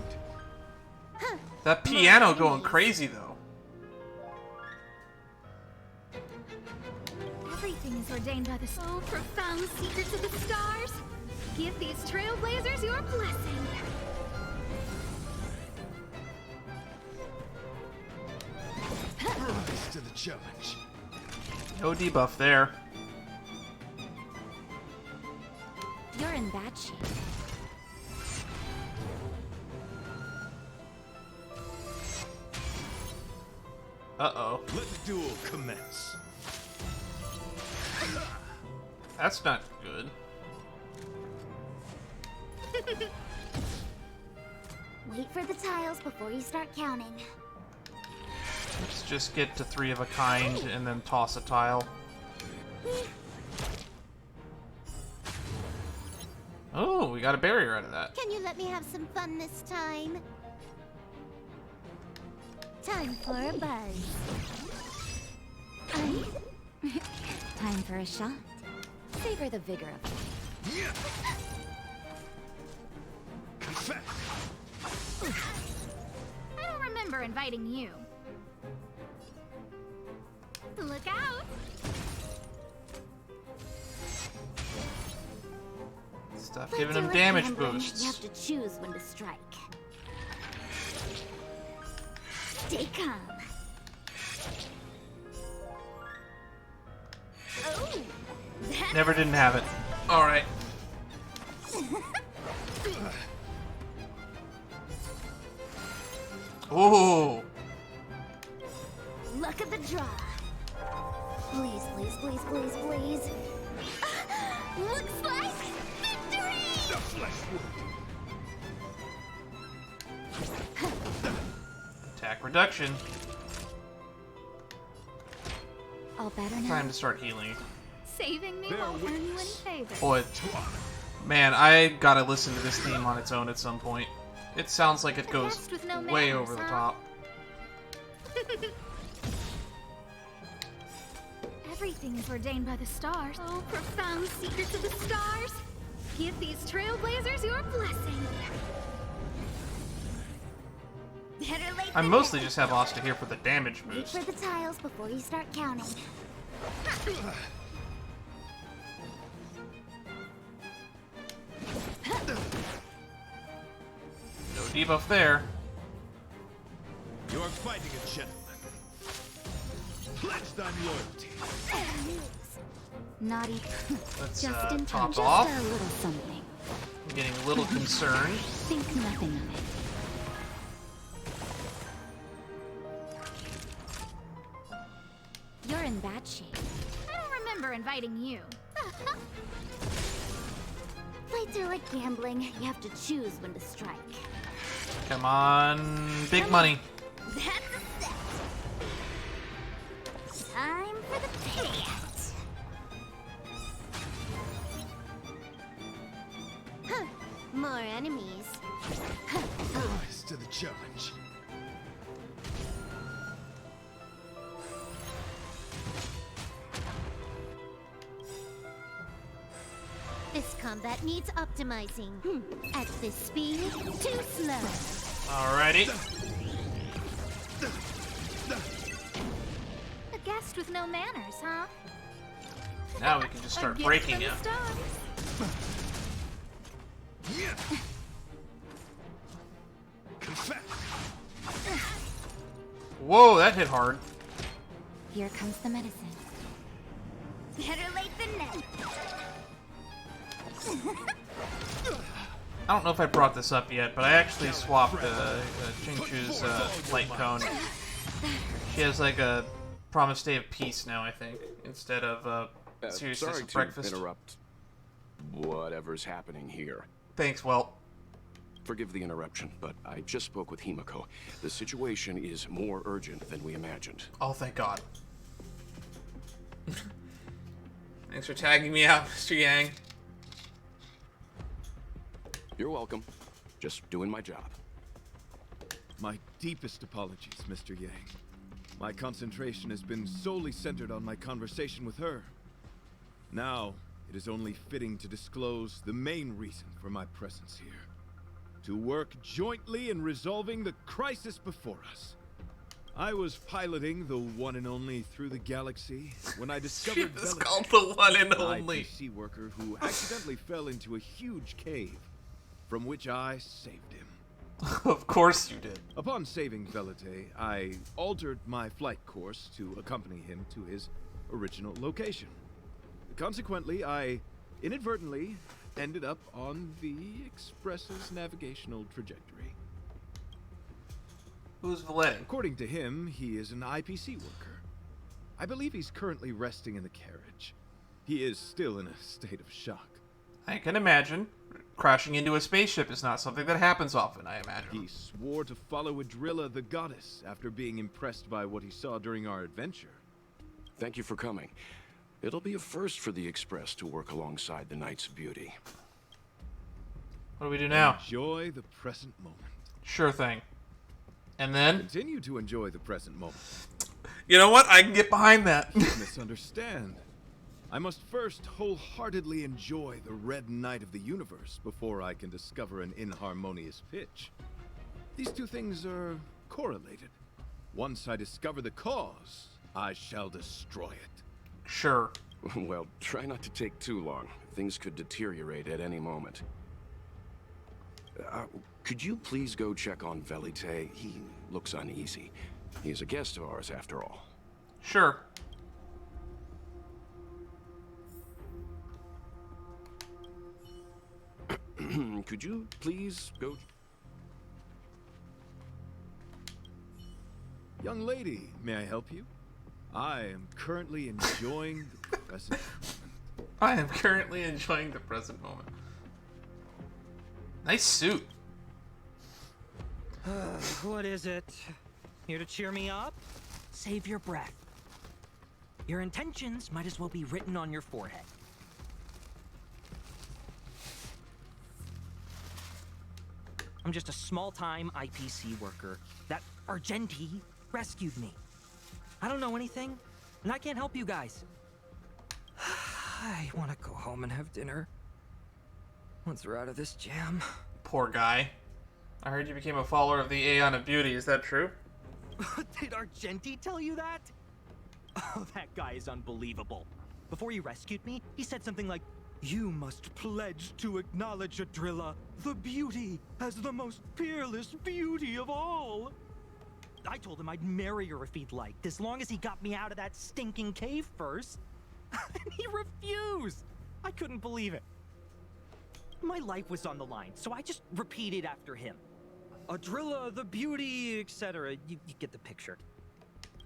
That piano going crazy though. Everything is ordained by the so profound secrets of the stars. Give these trailblazers your blessing. Rise to the challenge. No debuff there. You're in bad shape. Uh-oh. Let the duel commence. That's not good. Wait for the tiles before you start counting. Let's just get to 3 of a kind and then toss a tile. Oh, we got a barrier out of that. Can you let me have some fun this time? Time for a buzz. Time for a shot. Savor the vigor of it. Confess. I don't remember inviting you. Look out! Stuff Fights giving are him like damage gambling. boosts. You have to choose when to strike. Stay calm. Oh, that Never didn't have it. Alright. Ooh. luck of the draw. Please, please, please, please, please. Looks like victory! The flesh wound. Attack reduction. All better now. Time to start healing. Saving me There won't earn you any witness. favor. Boy, man, I gotta listen to this theme on its own at some point. It sounds like it goes best with no way manners, over the huh? top. Everything is ordained by the stars. Oh, profound secrets of the stars. Give these trailblazers your blessing. Better late I than mostly never. just have Asta here for the damage Wait boost. for the tiles before you start counting. No debuff there. You are fighting a gentleman. Pledge thine loyalty. Naughty. Let's Just in time. top Just off. a little something. I'm getting a little concerned. Think nothing of it. You're in bad shape. I don't remember inviting you. Fights are like gambling. You have to choose when to strike. Come on, big money. That's a set. Time for the payout. Huh. More enemies. Rise to the challenge. This combat needs optimizing. At this speed, too slow. Alrighty. A guest with no manners, huh? Now we can just start A gift breaking from you. the stars. Confess. Whoa, that hit hard. Here comes the medicine. Better late than never. I don't know if I brought this up yet, but I actually swapped Chingchu's light cone. She has like a promise day of peace now, I think, instead of seriousness Sorry of to breakfast. interrupt whatever's happening here. Thanks, Welt. Forgive the interruption, but I just spoke with Himiko. The situation is more urgent than we imagined. Oh, thank God. Thanks for tagging me out, Mr. Yang. You're welcome. Just doing my job. My deepest apologies, Mr. Yang. My concentration has been solely centered on my conversation with her. Now, it is only fitting to disclose the main reason for my presence here. To work jointly in resolving the crisis before us. I was piloting the one and only through the galaxy when I discovered It's called the one and an only. IPC worker who accidentally fell into a huge cave, from which I saved him. Of course you did. Upon saving Velite, I altered my flight course to accompany him to his original location. Consequently, I inadvertently ended up on the Express's navigational trajectory. Who's Valet? According to him, he is an IPC worker. I believe he's currently resting in the carriage. He is still in a state of shock. I can imagine. Crashing into a spaceship is not something that happens often, I imagine. He swore to follow Adrilla the goddess after being impressed by what he saw during our adventure. Thank you for coming. It'll be a first for the Express to work alongside the Knight's Beauty. What do we do now? Enjoy the present moment. Sure thing. And then? Continue to enjoy the present moment. You know what? I can get behind that. You misunderstand. I must first wholeheartedly enjoy the red night of the universe before I can discover an inharmonious pitch. These two things are correlated. Once I discover the cause, I shall destroy it. Sure. Well, try not to take too long. Things could deteriorate at any moment. Could you please go check on Velite? He looks uneasy. He's a guest of ours, after all. Sure. Could you please go... Young lady, may I help you? I am currently enjoying the present moment. I am currently enjoying the present moment. Nice suit. What is it? Here to cheer me up? Save your breath. Your intentions might as well be written on your forehead. I'm just a small-time IPC worker. That Argenti rescued me. I don't know anything, and I can't help you guys. I want to go home and have dinner. Once we're out of this jam. Poor guy. I heard you became a follower of the Aeon of Beauty. Is that true? Did Argenti tell you that? Oh, that guy is unbelievable. Before he rescued me, he said something like, "You must pledge to acknowledge Adrilla, the beauty, as the most peerless beauty of all." I told him I'd marry her if he'd liked, as long as he got me out of that stinking cave first. And he refused. I couldn't believe it. My life was on the line, so I just repeated after him. Adrilla, the beauty, etc. You get the picture.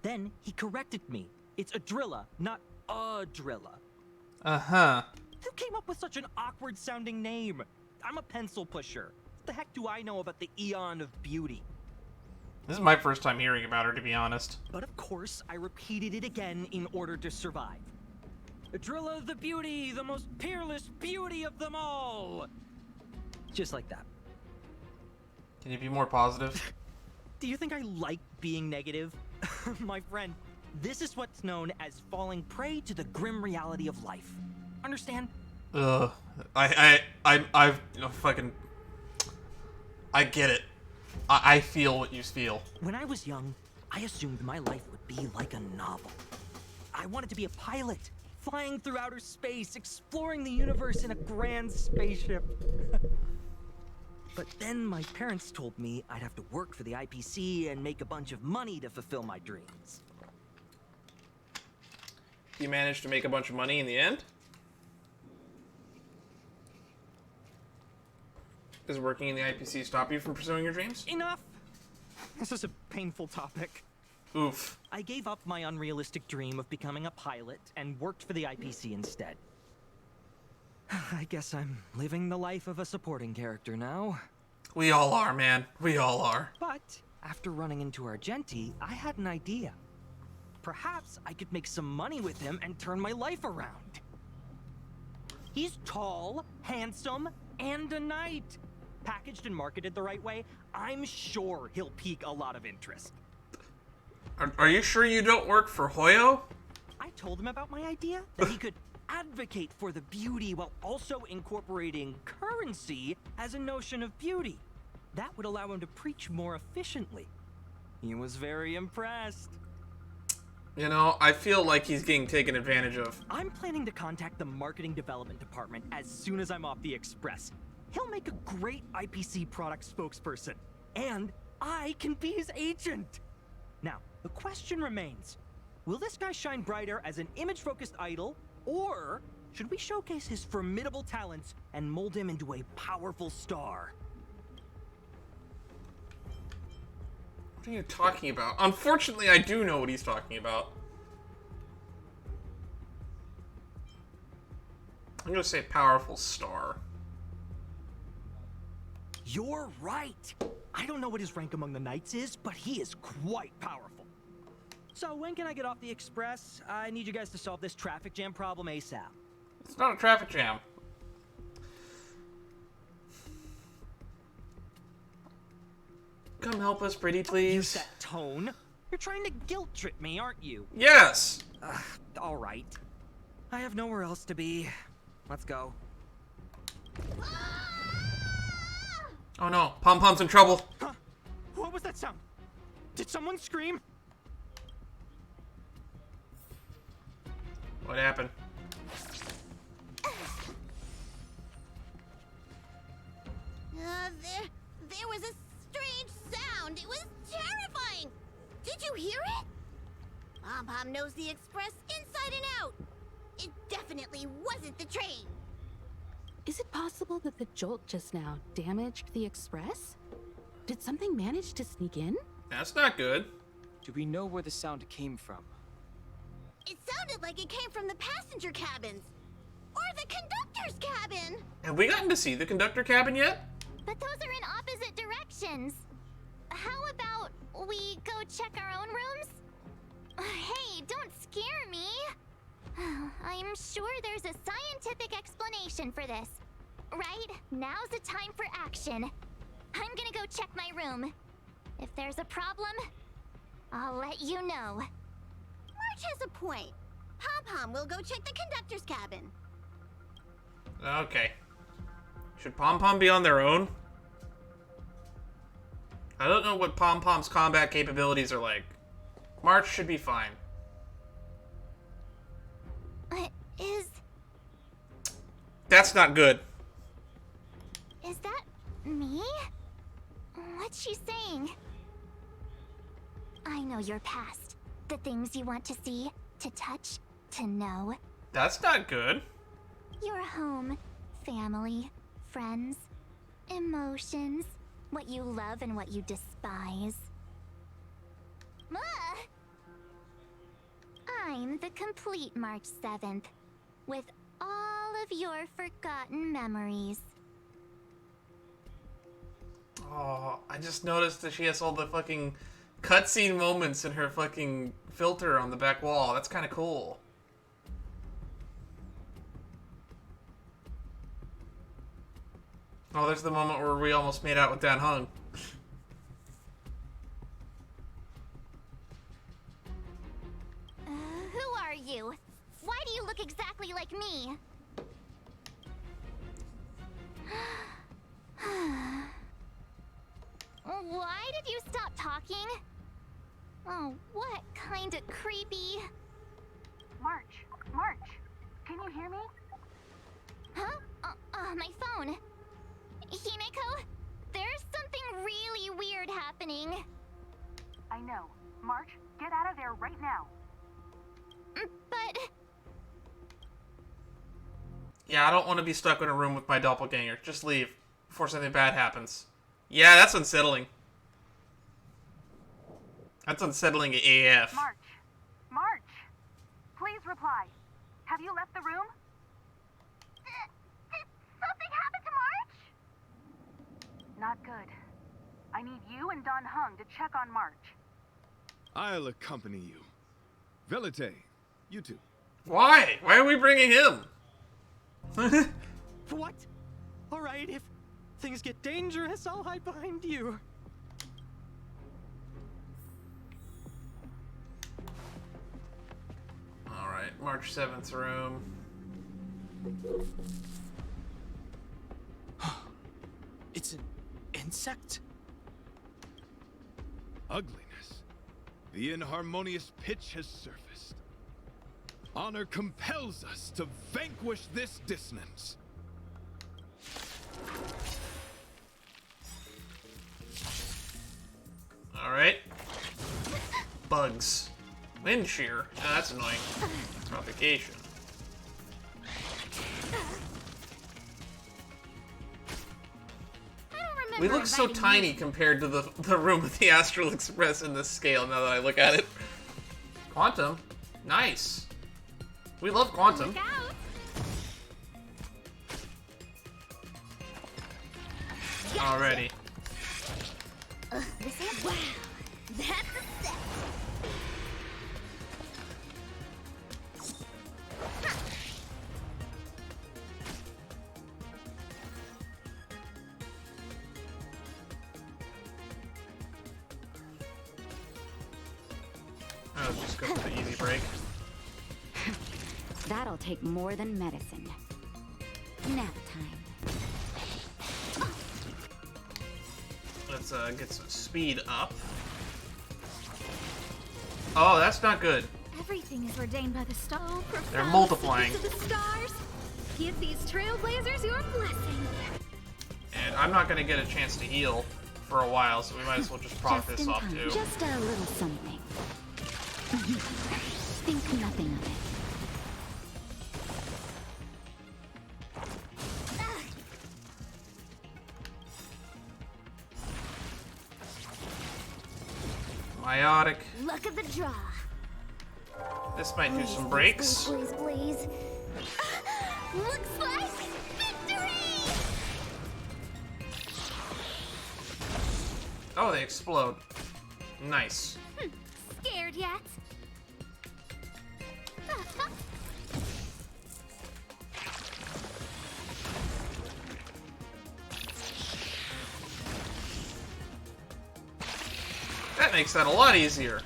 Then he corrected me. It's Adrilla, not Adrilla. Uh-huh. Who came up with such an awkward-sounding name? I'm a pencil pusher. What the heck do I know about the Aeon of Beauty? This is my first time hearing about her, to be honest. But of course, I repeated it again in order to survive. Adrilla the beauty, the most peerless beauty of them all! Just like that. Can you be more positive? Do you think I like being negative? My friend, this is what's known as falling prey to the grim reality of life. Understand? Ugh. Fucking... I get it. I feel what you feel. When I was young, I assumed my life would be like a novel. I wanted to be a pilot, flying through outer space, exploring the universe in a grand spaceship. But then my parents told me I'd have to work for the IPC and make a bunch of money to fulfill my dreams. You managed to make a bunch of money in the end? Does working in the IPC stop you from pursuing your dreams? Enough! This is a painful topic. Oof. I gave up my unrealistic dream of becoming a pilot and worked for the IPC instead. I guess I'm living the life of a supporting character now. We all are, man. We all are. But after running into Argenti, I had an idea. Perhaps I could make some money with him and turn my life around. He's tall, handsome, and a knight. packaged and marketed the right way, I'm sure he'll pique a lot of interest. Are you sure you don't work for Hoyo? I told him about my idea, that he could advocate for the beauty while also incorporating currency as a notion of beauty. That would allow him to preach more efficiently. He was very impressed. You know, I feel like he's getting taken advantage of. I'm planning to contact the marketing development department as soon as I'm off the express. He'll make a great IPC product spokesperson, and I can be his agent. Now, the question remains, will this guy shine brighter as an image-focused idol, or should we showcase his formidable talents and mold him into a powerful star? What are you talking about? Unfortunately, I do know what he's talking about. I'm gonna say powerful star. You're right. I don't know what his rank among the knights is, but he is quite powerful. So when can I get off the express? I need you guys to solve this traffic jam problem ASAP. It's not a traffic jam. Come help us, pretty please. Use that tone. You're trying to guilt trip me, aren't you? Yes! All right. I have nowhere else to be. Let's go. Oh no, Pom Pom's in trouble. Huh? What was that sound? Did someone scream? What happened? There was a strange sound. It was terrifying. Did you hear it? Pom Pom knows the express inside and out. It definitely wasn't the train. Is it possible that the jolt just now damaged the express? Did something manage to sneak in? That's not good. Do we know where the sound came from? It sounded like it came from the passenger cabins. Or the conductor's cabin. Have we gotten to see the conductor cabin yet? But those are in opposite directions. How about we go check our own rooms? Hey, don't scare me. I'm sure there's a scientific explanation for this. Right? Now's the time for action. I'm gonna go check my room. If there's a problem, I'll let you know. March has a point. Pom Pom will go check the conductor's cabin. Okay. Should Pom Pom be on their own? I don't know what Pom Pom's combat capabilities are like. March should be fine. That's not good. Is that me? What's she saying? I know your past. The things you want to see, to touch, to know. That's not good. Your home, family, friends, emotions, what you love and what you despise. I'm the complete March 7th, with all of your forgotten memories. Oh, I just noticed that she has all the fucking cutscene moments in her fucking filter on the back wall. That's kind of cool. Oh, there's the moment where we almost made out with Dan Hung. Who are you? Why do you look exactly like me? Why did you stop talking? Oh, what kind of creepy... March, can you hear me? Huh? My phone. Himeko, there's something really weird happening. I know. March, get out of there right now. But... Yeah, I don't want to be stuck in a room with my doppelganger. Just leave before something bad happens. Yeah, that's unsettling. That's unsettling AF. March, please reply. Have you left the room? Did something happen to March? Not good. I need you and Don Hung to check on March. I'll accompany you. Velite, you two. Why? Why are we bringing him? What? All right, things get dangerous, I'll hide behind you. Alright, March 7th room. It's an insect? Ugliness. The inharmonious pitch has surfaced. Honor compels us to vanquish this dissonance. Alright. Bugs. Wind shear. Oh, that's annoying. Provocation. We look so tiny compared to the room with the Astral Express in this scale now that I look at it. Quantum. Nice. We love Quantum. Already. Wow, that's a set. I'll just go for the easy break. That'll take more than medicine. Nap time. Let's get some speed up. Oh, that's not good. Everything is ordained by the star. They're multiplying. To the stars. Give these trailblazers your blessing. And I'm not going to get a chance to heal for a while, so we might as well just proc Just this in off time. too. Just a little something. Think nothing of it. Biotic. Luck of the draw. This might do some breaks. Please. Looks like victory! Oh, they explode. Nice. Scared yet? That makes that a lot easier.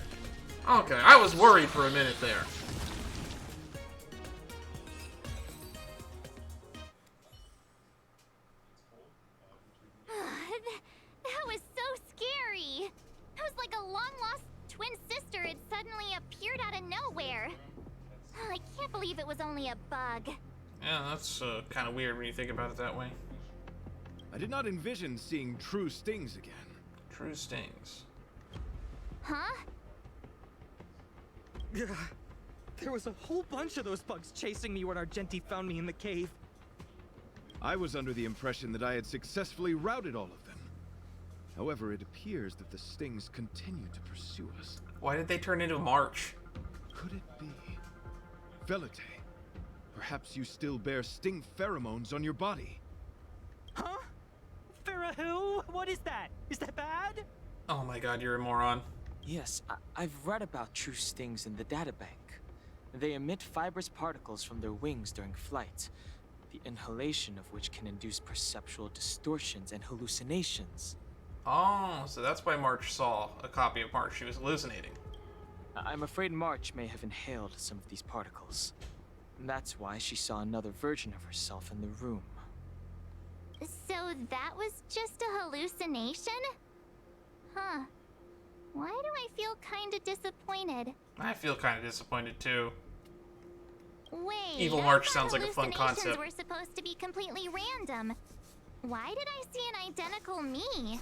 Okay, I was worried for a minute there. That was so scary. It was like a long-lost twin sister had suddenly appeared out of nowhere. I can't believe it was only a bug. Yeah, that's kind of weird when you think about it that way. I did not envision seeing true stings again. True stings. Huh? There was a whole bunch of those bugs chasing me when Argenti found me in the cave. I was under the impression that I had successfully routed all of them. However, it appears that the stings continue to pursue us. Why did they turn into March? Could it be? Velite, perhaps you still bear sting pheromones on your body. Huh? Farah, what is that? Is that bad? Oh my god, you're a moron. Yes, I've read about true stings in the databank. They emit fibrous particles from their wings during flight, the inhalation of which can induce perceptual distortions and hallucinations. Oh, so that's why March saw a copy of March. She was hallucinating. I'm afraid March may have inhaled some of these particles. And that's why she saw another version of herself in the room. So that was just a hallucination? Huh. Why do I feel kinda disappointed? I feel kind of disappointed too. Wait, Evil I March thought sounds like a fun concept. hallucinations were supposed to be completely random. Why did I see an identical me?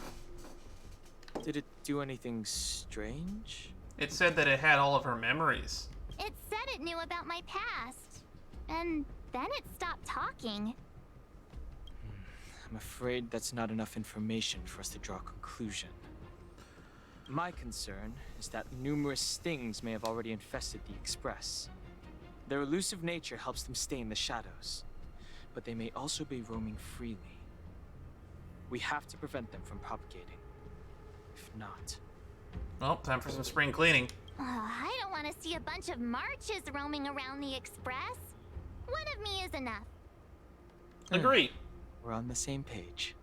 Did it do anything strange? It said that it had all of her memories. It said it knew about my past. And then it stopped talking. I'm afraid that's not enough information for us to draw a conclusion. My concern is that numerous stings may have already infested the Express. Their elusive nature helps them stay in the shadows, but they may also be roaming freely. We have to prevent them from propagating. If not... Well, time for some spring cleaning. Oh, I don't want to see a bunch of Marches roaming around the Express. One of me is enough. Agree. We're on the same page.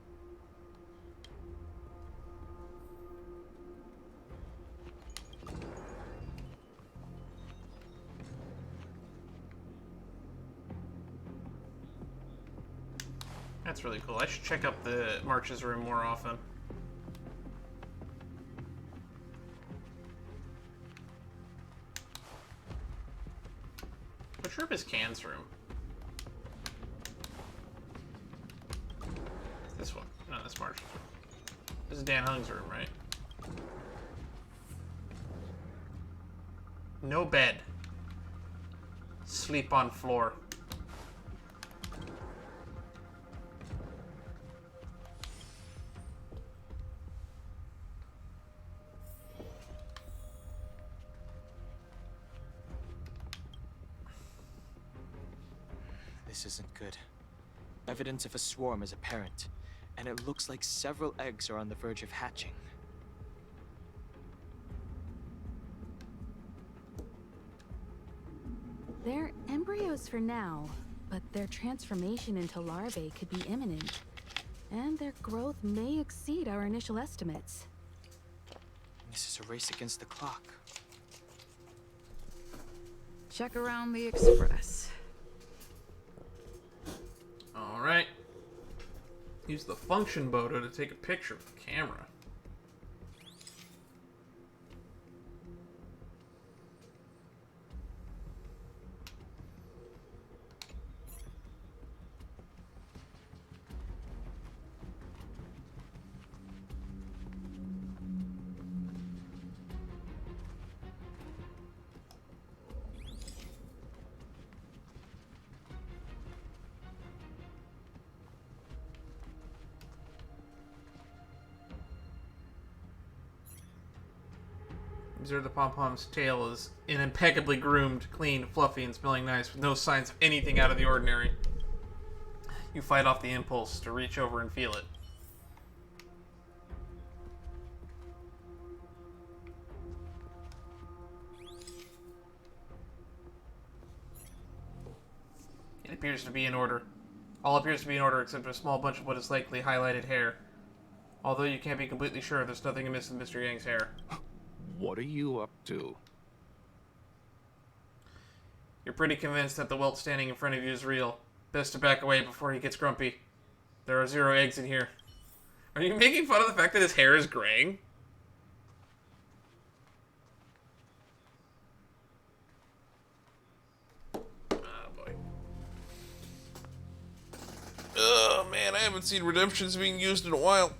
That's really cool. I should check up the March's room more often. Which room is Can's room? This one. No, that's March's room. This is Dan Hung's room, right? No bed. Sleep on floor. This isn't good. Evidence of a swarm is apparent, and it looks like several eggs are on the verge of hatching. They're embryos for now, but their transformation into larvae could be imminent. And their growth may exceed our initial estimates. This is a race against the clock. Check around the express. Alright. Use the function photo to take a picture of the camera. Observe the pom-pom's tail is impeccably groomed, clean, fluffy, and smelling nice, with no signs of anything out of the ordinary. You fight off the impulse to reach over and feel it. It appears to be in order. All appears to be in order except a small bunch of what is likely highlighted hair. Although you can't be completely sure, there's nothing amiss with Mr. Yang's hair. What are you up to? You're pretty convinced that the welt standing in front of you is real. Best to back away before he gets grumpy. There are 0 eggs in here. Are you making fun of the fact that his hair is graying? Ah, boy. Oh, man, I haven't seen redemptions being used in a while.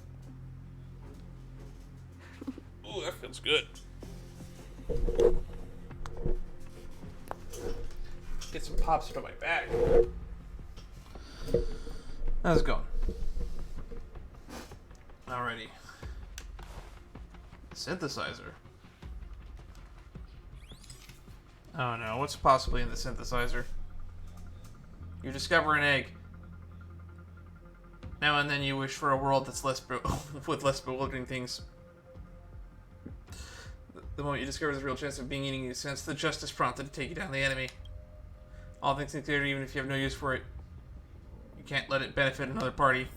Ooh, that feels good. Get some pops into my bag. How's it going? Alrighty. Synthesizer. Oh no, what's possibly in the synthesizer? You discover an egg. Now and then you wish for a world that's less with less bewildering things. The moment you discover there's a real chance of being eaten, you sense the justice prompted to take you down the enemy. All things considered, even if you have no use for it, you can't let it benefit another party.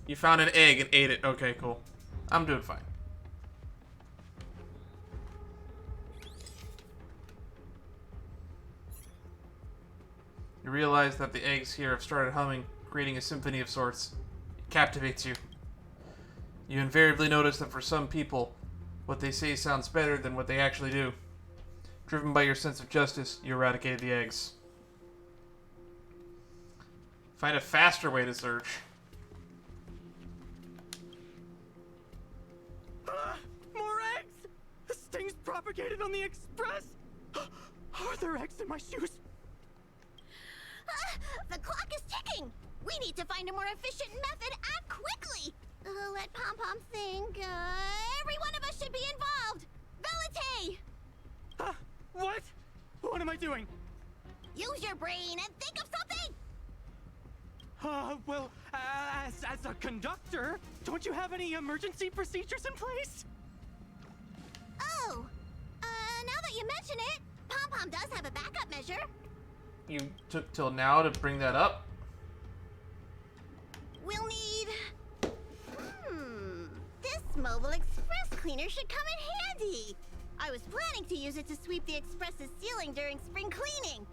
You found an egg and ate it. Okay, cool. I'm doing fine. You realize that the eggs here have started humming, creating a symphony of sorts. It captivates you. You invariably notice that for some people, what they say sounds better than what they actually do. Driven by your sense of justice, you eradicated the eggs. Find a faster way to search. More eggs! This thing's propagated on the express! Are there eggs in my shoes? The clock is ticking! We need to find a more efficient method. Act quickly! Let Pom-Pom think. Every one of us should be involved! Valete! What? What am I doing? Use your brain and think of something! Well, as a conductor, don't you have any emergency procedures in place? Oh, now that you mention it, Pom-Pom does have a backup measure. You took till now to bring that up? We'll need... This mobile express cleaner should come in handy. I was planning to use it to sweep the express's ceiling during spring cleaning.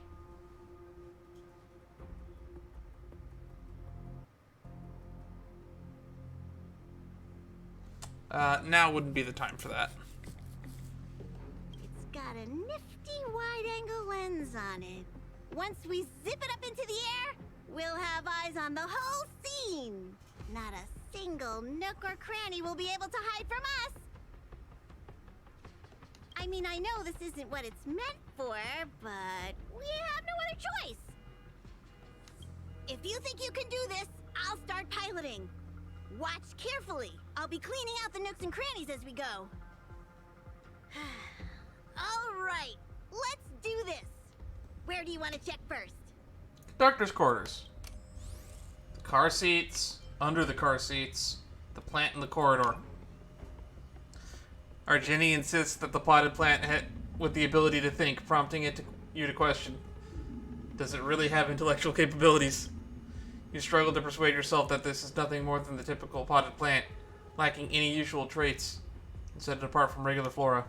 Now wouldn't be the time for that. It's got a nifty wide-angle lens on it. Once we zip it up into the air, we'll have eyes on the whole scene. Not a single nook or cranny will be able to hide from us. I mean, I know this isn't what it's meant for, but we have no other choice. If you think you can do this, I'll start piloting. Watch carefully. I'll be cleaning out the nooks and crannies as we go. All right, let's do this. Where do you want to check first? Doctor's quarters. The car seats, under the car seats, the plant in the corridor. Argenti insists that the potted plant with the ability to think, prompting you to question. Does it really have intellectual capabilities? You struggle to persuade yourself that this is nothing more than the typical potted plant, lacking any usual traits, and set it apart from regular flora.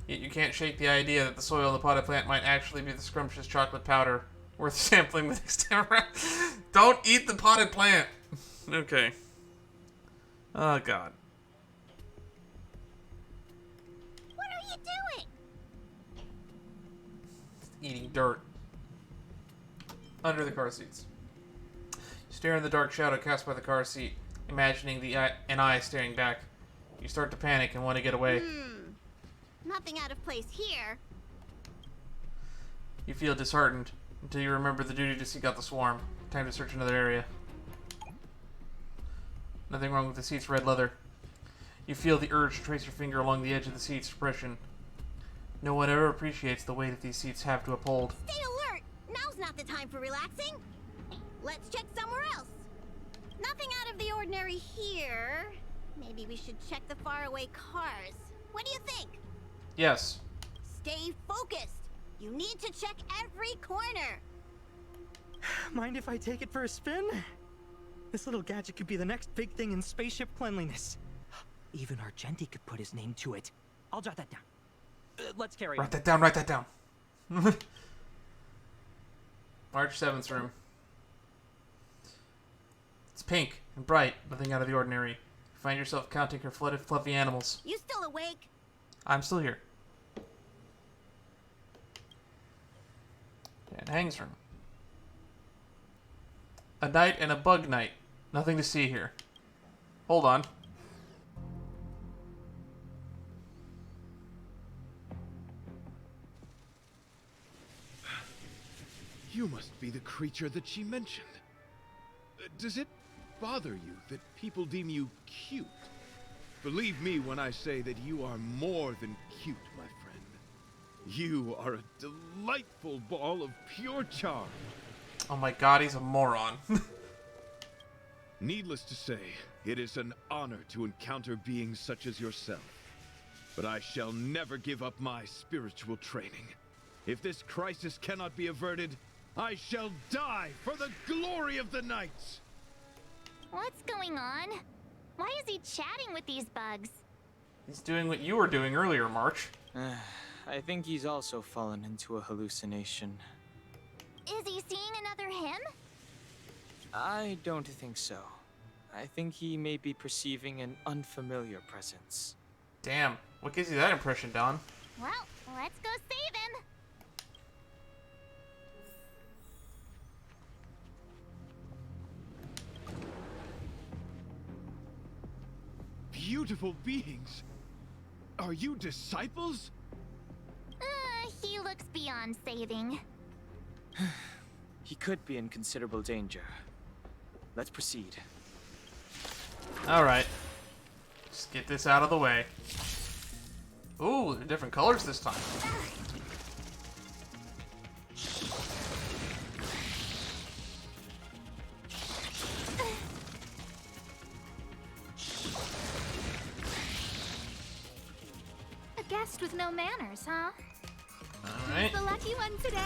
Yet you can't shake the idea that the soil in the potted plant might actually be the scrumptious chocolate powder worth sampling the next time around. Don't eat the potted plant! Okay. Oh, God. What are you doing? Eating dirt. Under the car seats. You stare in the dark shadow cast by the car seat, imagining an eye staring back. You start to panic and want to get away. Nothing out of place here. You feel disheartened until you remember the duty to seek out the swarm. Time to search another area. Nothing wrong with the seat's red leather. You feel the urge to trace your finger along the edge of the seat's suppression. No one ever appreciates the weight that these seats have to uphold. Stay alert! Now's not the time for relaxing. Let's check somewhere else. Nothing out of the ordinary here. Maybe we should check the faraway cars. What do you think? Yes. Stay focused. You need to check every corner. Mind if I take it for a spin? This little gadget could be the next big thing in spaceship cleanliness. Even Argenti could put his name to it. I'll jot that down. Let's carry on. Write that down, write that down. March 7th room. It's pink and bright, nothing out of the ordinary. You find yourself counting her flooded, fluffy animals. You still awake? I'm still here. And Hang's room. A night and a bug night. Nothing to see here. Hold on. You must be the creature that she mentioned. Does it bother you that people deem you cute? Believe me when I say that you are more than cute, my friend. You are a delightful ball of pure charm. Oh my god, he's a moron. Needless to say, it is an honor to encounter beings such as yourself. But I shall never give up my spiritual training. If this crisis cannot be averted, I shall die for the glory of the Knights! What's going on? Why is he chatting with these bugs? He's doing what you were doing earlier, March. I think he's also fallen into a hallucination. Is he seeing another him? I don't think so. I think he may be perceiving an unfamiliar presence. Damn, what gives you that impression, Don? Well, let's go save him. Beautiful beings! Are you disciples? He looks beyond saving. He could be in considerable danger. Let's proceed. Alright. Just get this out of the way. Ooh, they're different colors this time. A guest with no manners, huh? Alright. The lucky one today.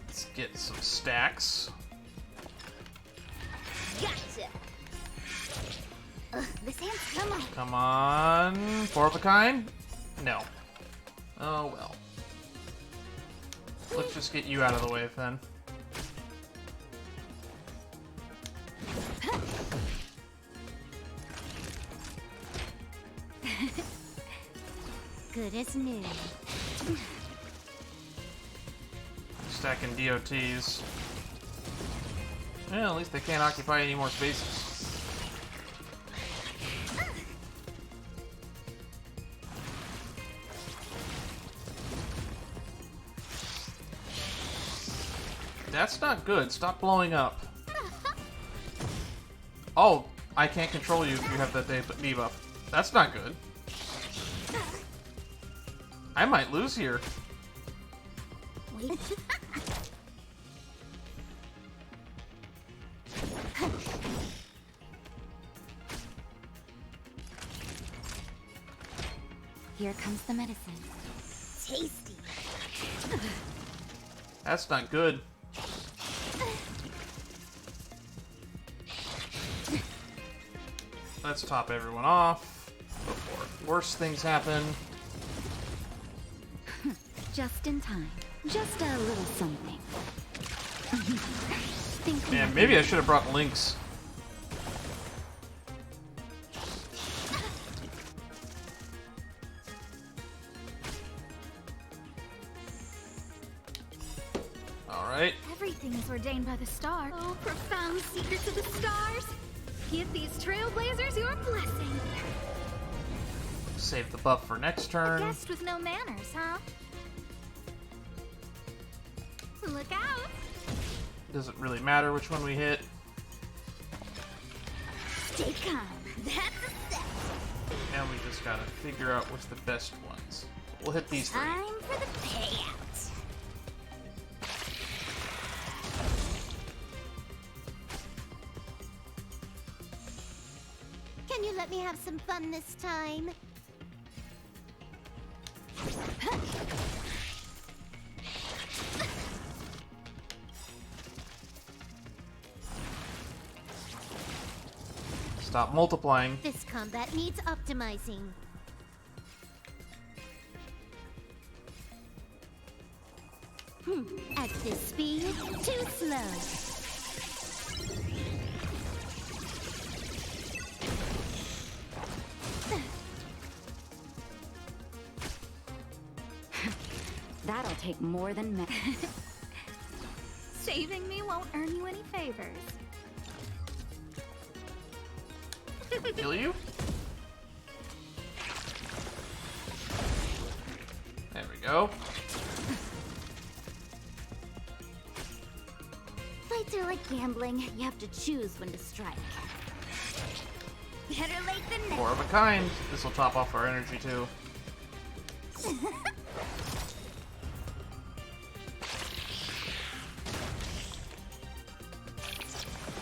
Let's get some stacks. Gotcha. This hand's Come on. Four of a kind? No. Oh well. Let's just get you out of the way then. good as new. Stacking DOTs. Well, at least they can't occupy any more spaces. That's not good. Stop blowing up. Oh, I can't control you if you have that debuff. That's not good. I might lose here. Wait. Here comes the medicine. Tasty. That's not good. Let's top everyone off before worse things happen. Just in time. Just a little something. Man, maybe I should have brought Lynx. Alright. Everything is ordained by the star. Oh, profound secrets of the stars. Give these trailblazers your blessing. Save the buff for next turn. A guest with no manners, huh? Look out! Doesn't really matter which one we hit. Stay calm. That's a set. Now we just gotta figure out what's the best ones. We'll hit these three. Time for the payout. Can you let me have some fun this time? Stop multiplying. This combat needs optimizing. At this speed, too slow. That'll take more than Saving me won't earn you any favors. Kill you? There we go. Fights are like gambling. You have to choose when to strike. Better late than never. Four of a kind. This will top off our energy too.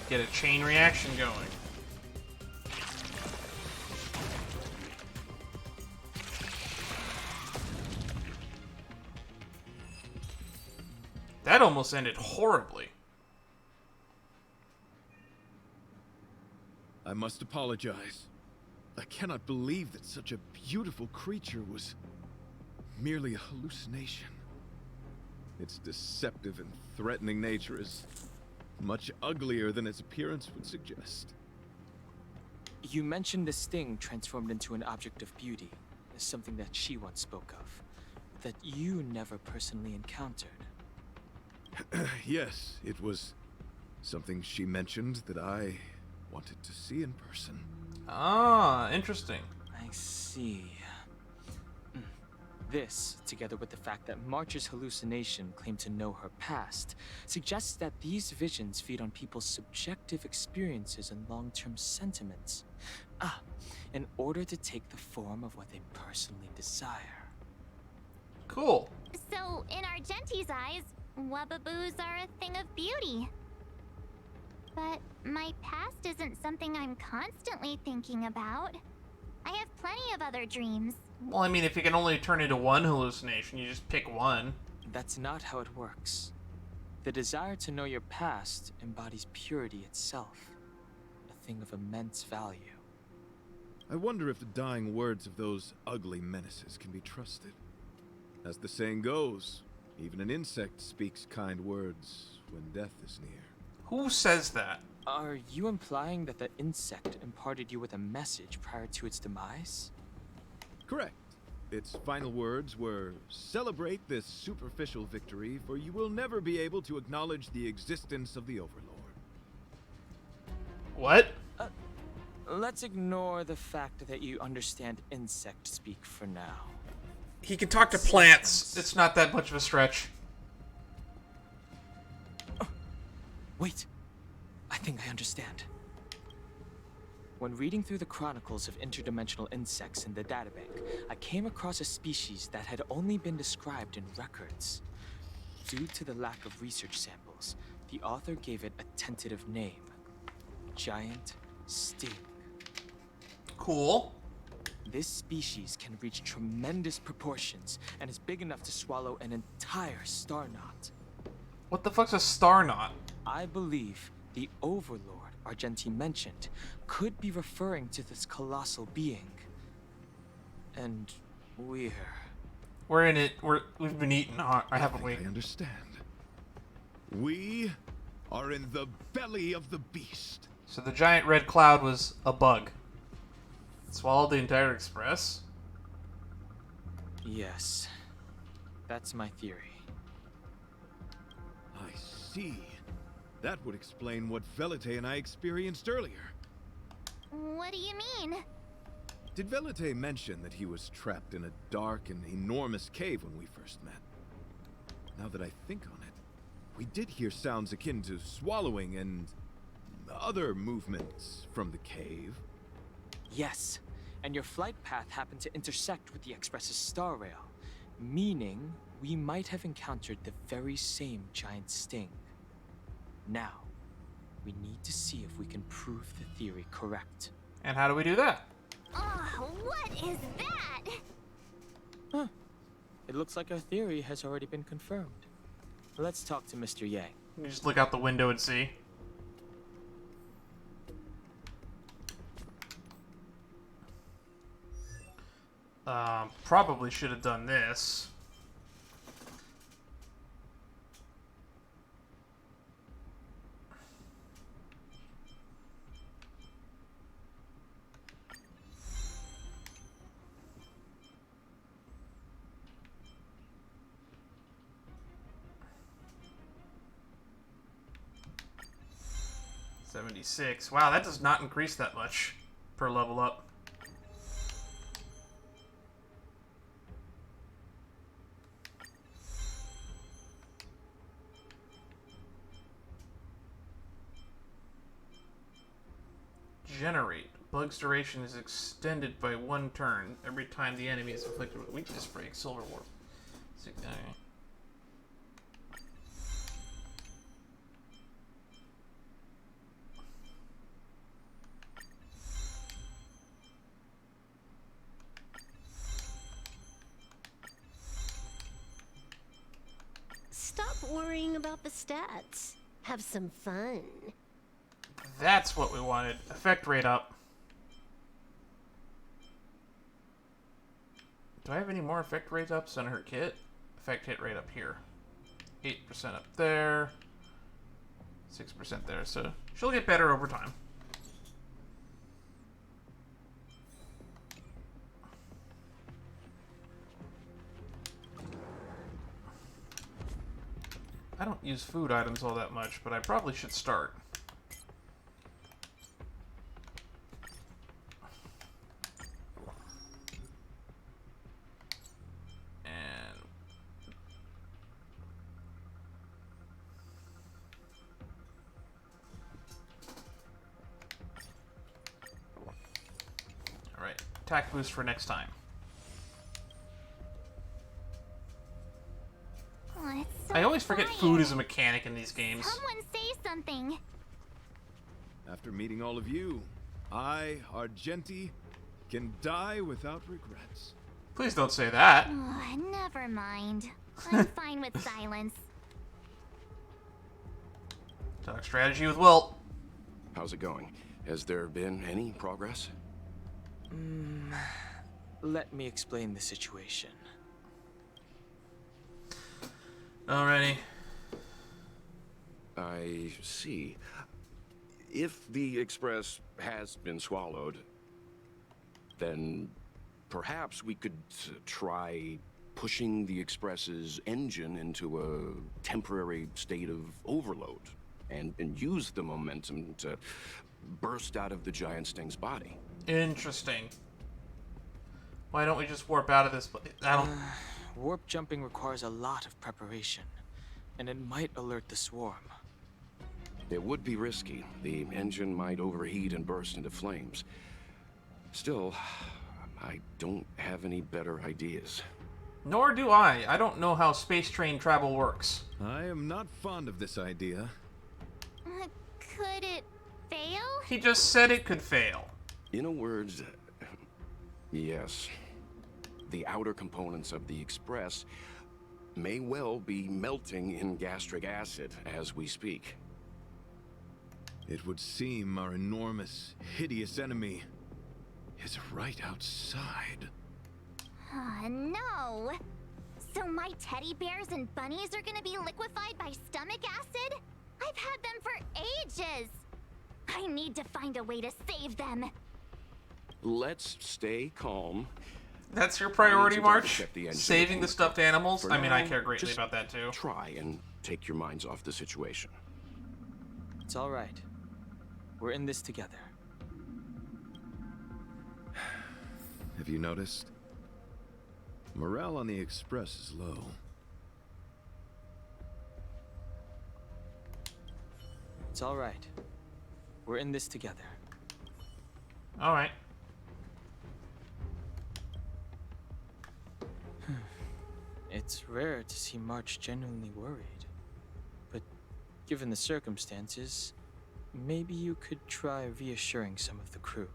Get a chain reaction going. That almost ended horribly. I must apologize. I cannot believe that such a beautiful creature was merely a hallucination. Its deceptive and threatening nature is much uglier than its appearance would suggest. You mentioned this thing transformed into an object of beauty, something that she once spoke of, that you never personally encountered. Yes, it was something she mentioned that I wanted to see in person. Ah, interesting. I see. This, together with the fact that March's hallucination claimed to know her past, suggests that these visions feed on people's subjective experiences and long-term sentiments. In order to take the form of what they personally desire. Cool. So, in Argenti's eyes, Wubbaboos are a thing of beauty. But my past isn't something I'm constantly thinking about. I have plenty of other dreams. Well, I mean, if you can only turn into one hallucination, you just pick one. That's not how it works. The desire to know your past embodies purity itself, a thing of immense value. I wonder if the dying words of those ugly menaces can be trusted. As the saying goes, even an insect speaks kind words when death is near. Who says that? Are you implying that the insect imparted you with a message prior to its demise? Correct. Its final words were, "Celebrate this superficial victory, for you will never be able to acknowledge the existence of the Overlord." What? Let's ignore the fact that you understand insect speak for now. He can talk to plants. It's not that much of a stretch. Wait, I think I understand. When reading through the chronicles of interdimensional insects in the databank, I came across a species that had only been described in records. Due to the lack of research samples, the author gave it a tentative name: Giant Sting. Cool. This species can reach tremendous proportions and is big enough to swallow an entire star knot. What the fuck's a star knot? I believe the Overlord Argenti mentioned could be referring to this colossal being. And we're in it. We've been eaten, haven't we? I understand. We are in the belly of the beast. So the giant red cloud was a bug. It swallowed the entire express? Yes. That's my theory. I see. That would explain what Velite and I experienced earlier. What do you mean? Did Velite mention that he was trapped in a dark and enormous cave when we first met? Now that I think on it, we did hear sounds akin to swallowing and other movements from the cave. Yes, and your flight path happened to intersect with the Express's star rail, meaning we might have encountered the very same giant sting. Now, we need to see if we can prove the theory correct. And how do we do that? Oh, what is that? Huh. It looks like our theory has already been confirmed. Let's talk to Mr. Yang. You just look out the window and see. Probably should have done this. $76. Wow, that does not increase that much per level up. Generate. Bug's duration is extended by 1 turn every time the enemy is inflicted with weakness break. Silver warp. Stop worrying about the stats. Have some fun. That's what we wanted. Effect rate up. Do I have any more effect rate ups on her kit? Effect hit rate up here. 8% up there. 6% there. So she'll get better over time. I don't use food items all that much, but I probably should start. Alright, attack boost for next time. Oh, it's so I always forget quiet. food is a mechanic in these games. Someone say something. After meeting all of you, I, Argenti, can die without regrets. Please don't say that. Oh, never mind. I'm fine with silence. Talk strategy with Wilt. How's it going? Has there been any progress? Let me explain the situation. Alrighty. I see. If the Express has been swallowed, then Perhaps we could try pushing the Express's engine into a temporary state of overload and use the momentum to burst out of the giant Sting's body. Interesting. Why don't we just warp out of this place? I don't... Warp jumping requires a lot of preparation, and it might alert the swarm. It would be risky. The engine might overheat and burst into flames. Still, I don't have any better ideas. Nor do I. I don't know how space train travel works. I am not fond of this idea. Could it fail? He just said it could fail. In a word, yes. The outer components of the Express may well be melting in gastric acid as we speak. It would seem our enormous, hideous enemy is right outside. No! So my teddy bears and bunnies are gonna be liquefied by stomach acid? I've had them for ages! I need to find a way to save them. Let's stay calm. That's your priority, March? Check the engine Saving the stuffed animals? For I mean, now, I care greatly just about that too. Try and take your minds off the situation. It's all right. We're in this together. Have you noticed? Morale on the Express is low. It's all right. We're in this together. All right. It's rare to see March genuinely worried. But given the circumstances, maybe you could try reassuring some of the crew.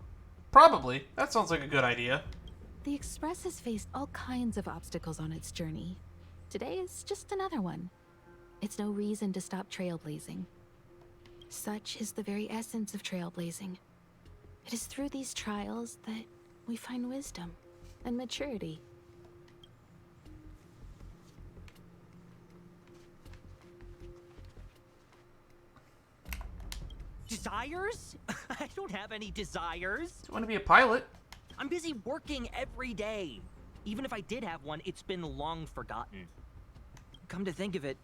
Probably. That sounds like a good idea. The Express has faced all kinds of obstacles on its journey. Today is just another one. It's no reason to stop trailblazing. Such is the very essence of trailblazing. It is through these trials that we find wisdom and maturity. Desires? I don't have any desires. Do you want to be a pilot? I'm busy working every day. Even if I did have one, it's been long forgotten. Come to think of it,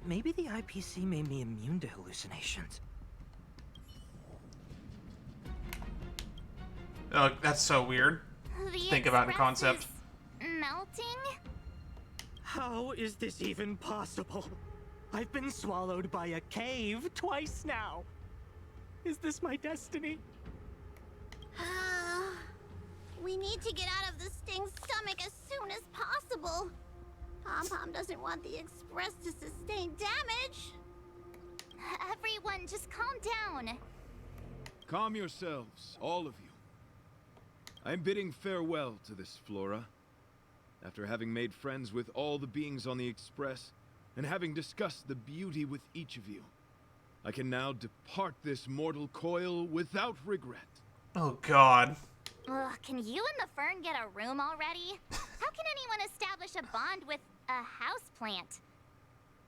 maybe the IPC made me immune to hallucinations. Oh, that's so weird. Think about in concept. Melting? How is this even possible? I've been swallowed by a cave twice now. Is this my destiny? We need to get out of the Sting's stomach as soon as possible. Pom-Pom doesn't want the Express to sustain damage. Everyone, just calm down. Calm yourselves, all of you. I'm bidding farewell to this Flora. After having made friends with all the beings on the Express, and having discussed the beauty with each of you, I can now depart this mortal coil without regret. Oh, God. Ugh, can you and the Fern get a room already? How can anyone establish a bond with a houseplant?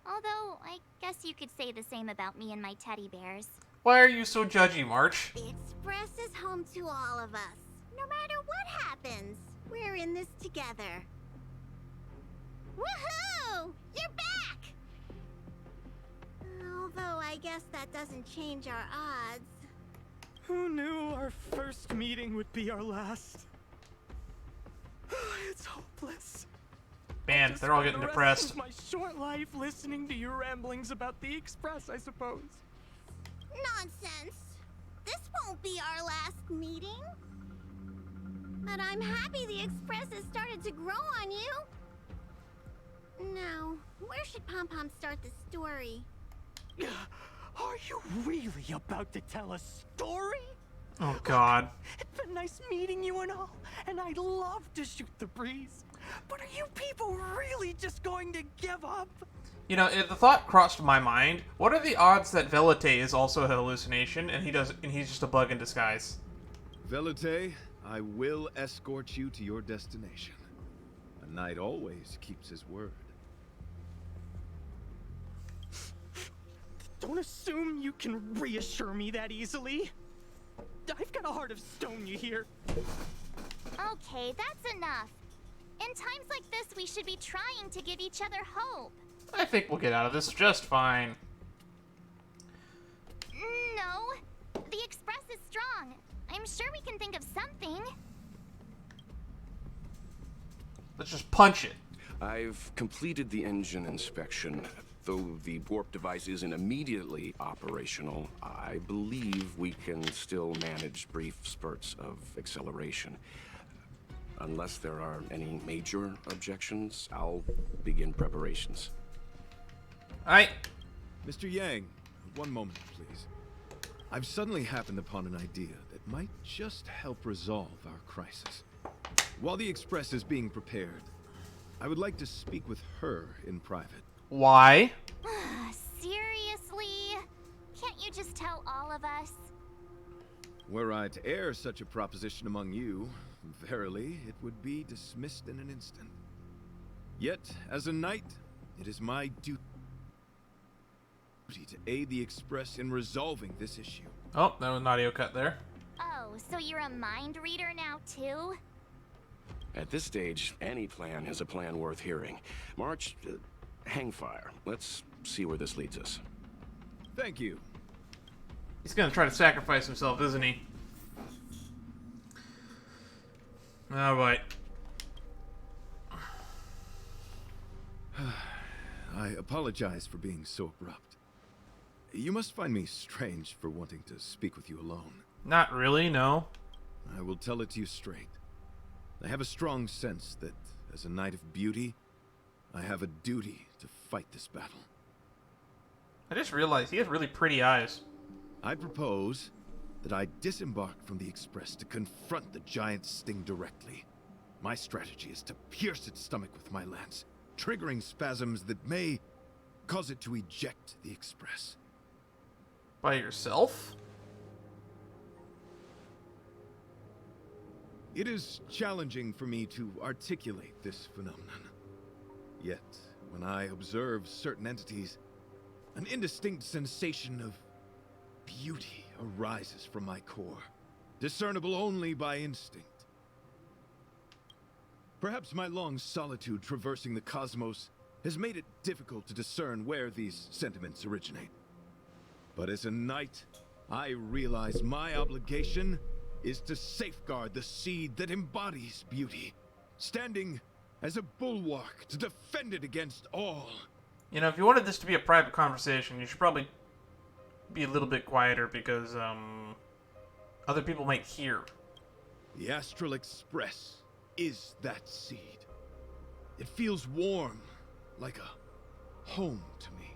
Although, I guess you could say the same about me and my teddy bears. Why are you so judgy, March? The Express is home to all of us. No matter what happens, we're in this together. Woohoo! You're back! Although I guess that doesn't change our odds. Who knew our first meeting would be our last? It's hopeless. Man, they're all getting The depressed. rest of my short life listening to your ramblings about the Express, I suppose. Nonsense. This won't be our last meeting. But I'm happy the Express has started to grow on you. Now, where should Pom-Pom start the story? Are you really about to tell a story? Oh, God. It's been nice meeting you and all, and I'd love to shoot the breeze. But are you people really just going to give up? You know, the thought crossed my mind. What are the odds that Velite is also a hallucination and he's just a bug in disguise? Velite, I will escort you to your destination. A knight always keeps his word. Don't assume you can reassure me that easily. I've got a heart of stone, you hear? Okay, that's enough. In times like this, we should be trying to give each other hope. I think we'll get out of this just fine. No, the Express is strong. I'm sure we can think of something. Let's just punch it. I've completed the engine inspection. Though the warp device isn't immediately operational, I believe we can still manage brief spurts of acceleration. Unless there are any major objections, I'll begin preparations. Mr. Yang, one moment, please. I've suddenly happened upon an idea that might just help resolve our crisis. While the Express is being prepared, I would like to speak with her in private. Why? Seriously? Can't you just tell all of us? Were I to air such a proposition among you, verily, it would be dismissed in an instant. Yet, as a knight, it is my duty to aid the Express in resolving this issue. Oh, that was an audio cut there. Oh, so you're a mind reader now, too? At this stage, any plan is a plan worth hearing. March, hang fire. Let's see where this leads us. Thank you. He's gonna try to sacrifice himself, isn't he? Alright. I apologize for being so abrupt. You must find me strange for wanting to speak with you alone. Not really, no. I will tell it to you straight. I have a strong sense that, as a knight of beauty, I have a duty to fight this battle. I just realized he has really pretty eyes. I propose that I disembark from the Express to confront the giant sting directly. My strategy is to pierce its stomach with my lance, triggering spasms that may cause it to eject the Express. By yourself? It is challenging for me to articulate this phenomenon. Yet, when I observe certain entities, an indistinct sensation of beauty arises from my core, discernible only by instinct. Perhaps my long solitude traversing the cosmos has made it difficult to discern where these sentiments originate. But as a knight, I realize my obligation is to safeguard the seed that embodies beauty, standing as a bulwark to defend it against all. You know, if you wanted this to be a private conversation, you should probably be a little bit quieter because, other people might hear. The Astral Express is that seed. It feels warm, like a home to me.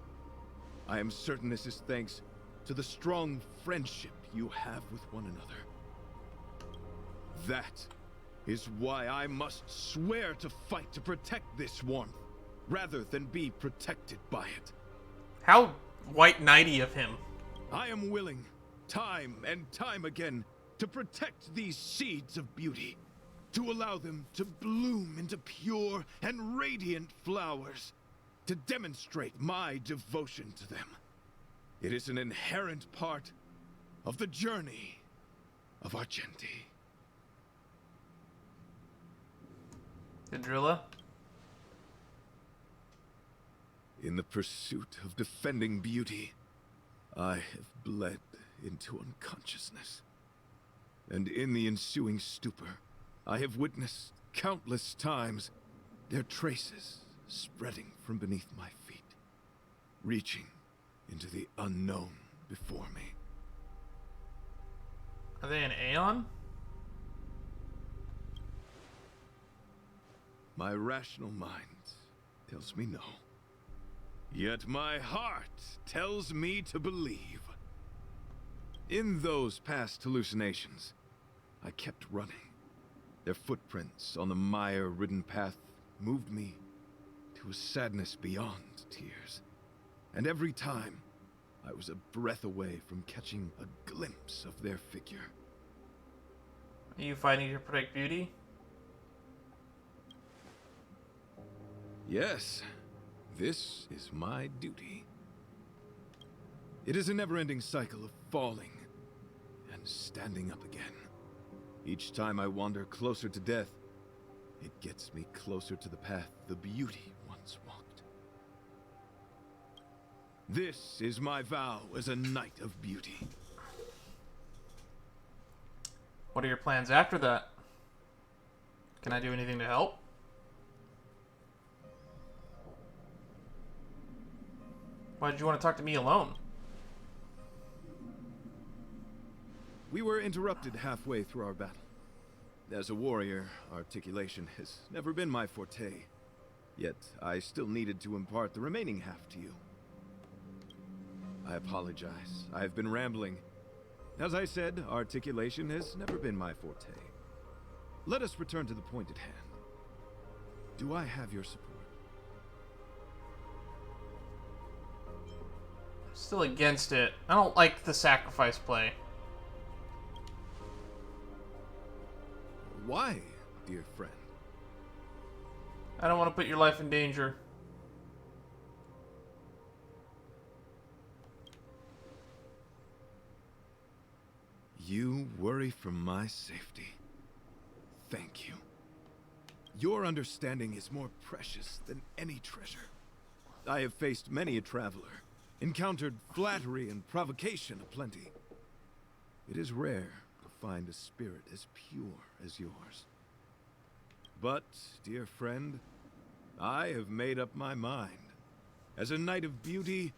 I am certain this is thanks to the strong friendship you have with one another. That is why I must swear to fight to protect this warmth, rather than be protected by it. How white knighty of him. I am willing, time and time again, to protect these seeds of beauty, to allow them to bloom into pure and radiant flowers, to demonstrate my devotion to them. It is an inherent part of the journey of Argenti. Gadrilla? In the pursuit of defending beauty, I have bled into unconsciousness. And in the ensuing stupor, I have witnessed countless times their traces spreading from beneath my feet, reaching into the unknown before me. Are they an Aeon? My rational mind tells me no. Yet my heart tells me to believe. In those past hallucinations, I kept running. Their footprints on the mire-ridden path moved me to a sadness beyond tears. And every time, I was a breath away from catching a glimpse of their figure. Are you fighting to protect beauty? Yes, this is my duty. It is a never-ending cycle of falling and standing up again. Each time I wander closer to death, it gets me closer to the path the beauty once walked. This is my vow as a knight of beauty. What are your plans after that? Can I do anything to help? Why did you want to talk to me alone? We were interrupted halfway through our battle. As a warrior, articulation has never been my forte. Yet, I still needed to impart the remaining half to you. I apologize. I have been rambling. As I said, articulation has never been my forte. Let us return to the point at hand. Do I have your support? Still against it. I don't like the sacrifice play. Why, dear friend? I don't want to put your life in danger. You worry for my safety. Thank you. Your understanding is more precious than any treasure. I have faced many a traveler, encountered flattery and provocation aplenty. It is rare to find a spirit as pure as yours. But, dear friend, I have made up my mind. As a knight of beauty,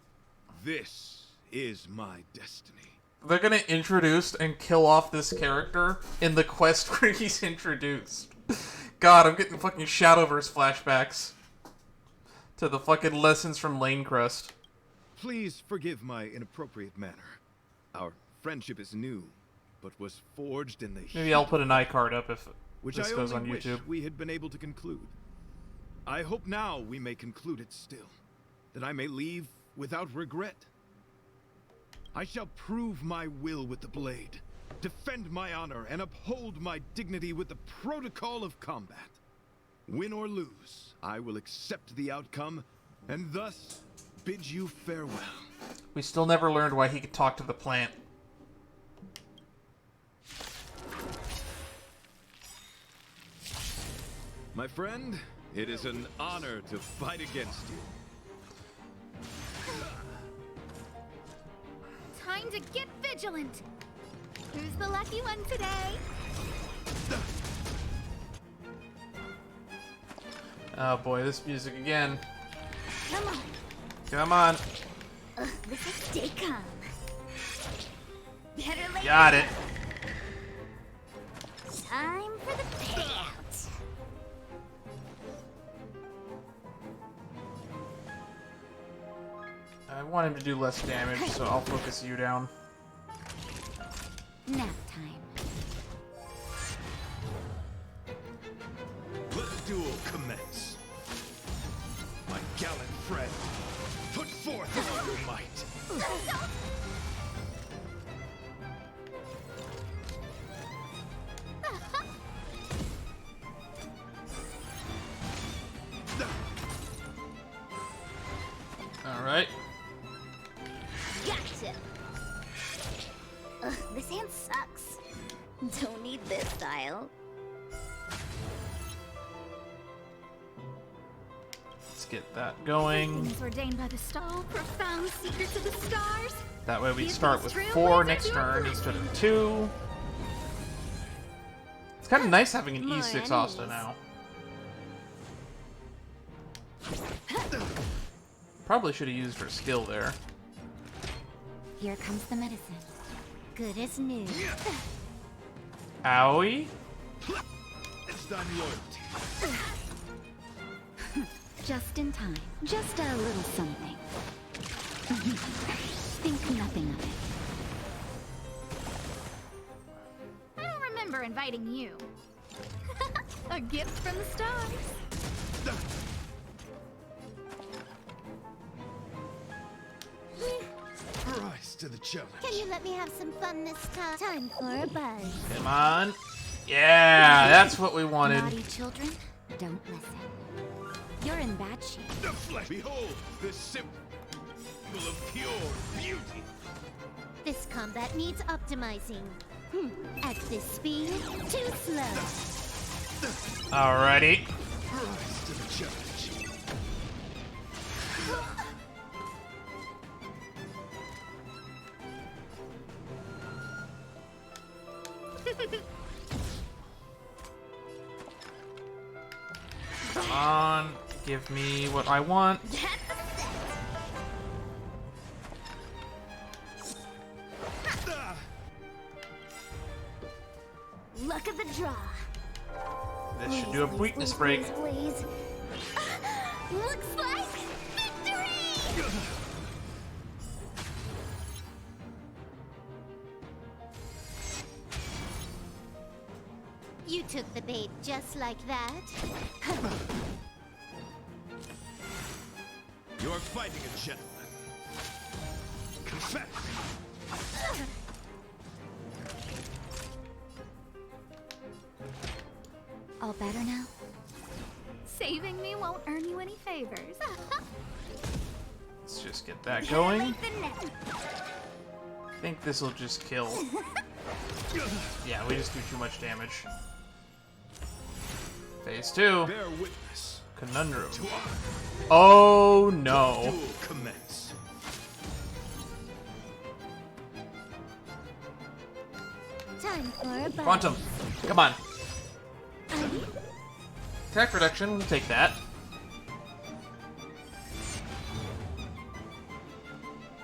this is my destiny. They're gonna introduce and kill off this character in the quest where he's introduced. God, I'm getting fucking Shadowverse flashbacks to the fucking lessons from Lane Crest. Please forgive my inappropriate manner. Our friendship is new, but was forged in the Maybe I'll put an iCard up if which this I goes only on wish YouTube. we had been able to conclude. I hope now we may conclude it still, that I may leave without regret. I shall prove my will with the blade, defend my honor, and uphold my dignity with the protocol of combat. Win or lose, I will accept the outcome, and thus bid you farewell. We still never learned why he could talk to the plant. My friend, it is an honor to fight against you. Time to get vigilant! Who's the lucky one today? Oh boy, this music again. Come on! Come on. This is stay calm. Better late Got than it. never. Time for the payout. I want him to do less damage, so I'll focus you down. Nap time. Let the duel commence. My gallant friend, put forth all your might. Alright. Gotcha! This hand sucks. Don't need this style. Let's get that going. Things ordained by the star. Profound secrets of the stars. That way we Give start these with trailblazers 4 next your turn blessing. instead of 2. It's kind of nice having an More E6 Asta enemies. now. Probably should have used her skill there. Here comes the medicine. Good as new. Owie. It's done loyalty. Just in time. Just a little something. Think nothing of it. I don't remember inviting you. A gift from the stars. Rise to the challenge. Can you let me have some fun this time? Time for a buzz. Come on. Yeah, that's what we wanted. Naughty children, don't listen. You're in bad shape. The flesh. Behold, the symbol of pure beauty. This combat needs optimizing. At this speed, too slow. Alrighty. Rise to the challenge. Come on, give me what I want. Luck of the draw. This should do a weakness break. Please. Looks like victory! You took the bait just like that. You're fighting a gentleman. Confess. All better now? Saving me won't earn you any favors. Let's just get that going. I think this will just kill. Yeah, we just do too much damage. Phase 2. Bear witness. Conundrum. Oh no. Duel commence. Time for a bite. Quantum. Come on. Attack reduction, we'll take that.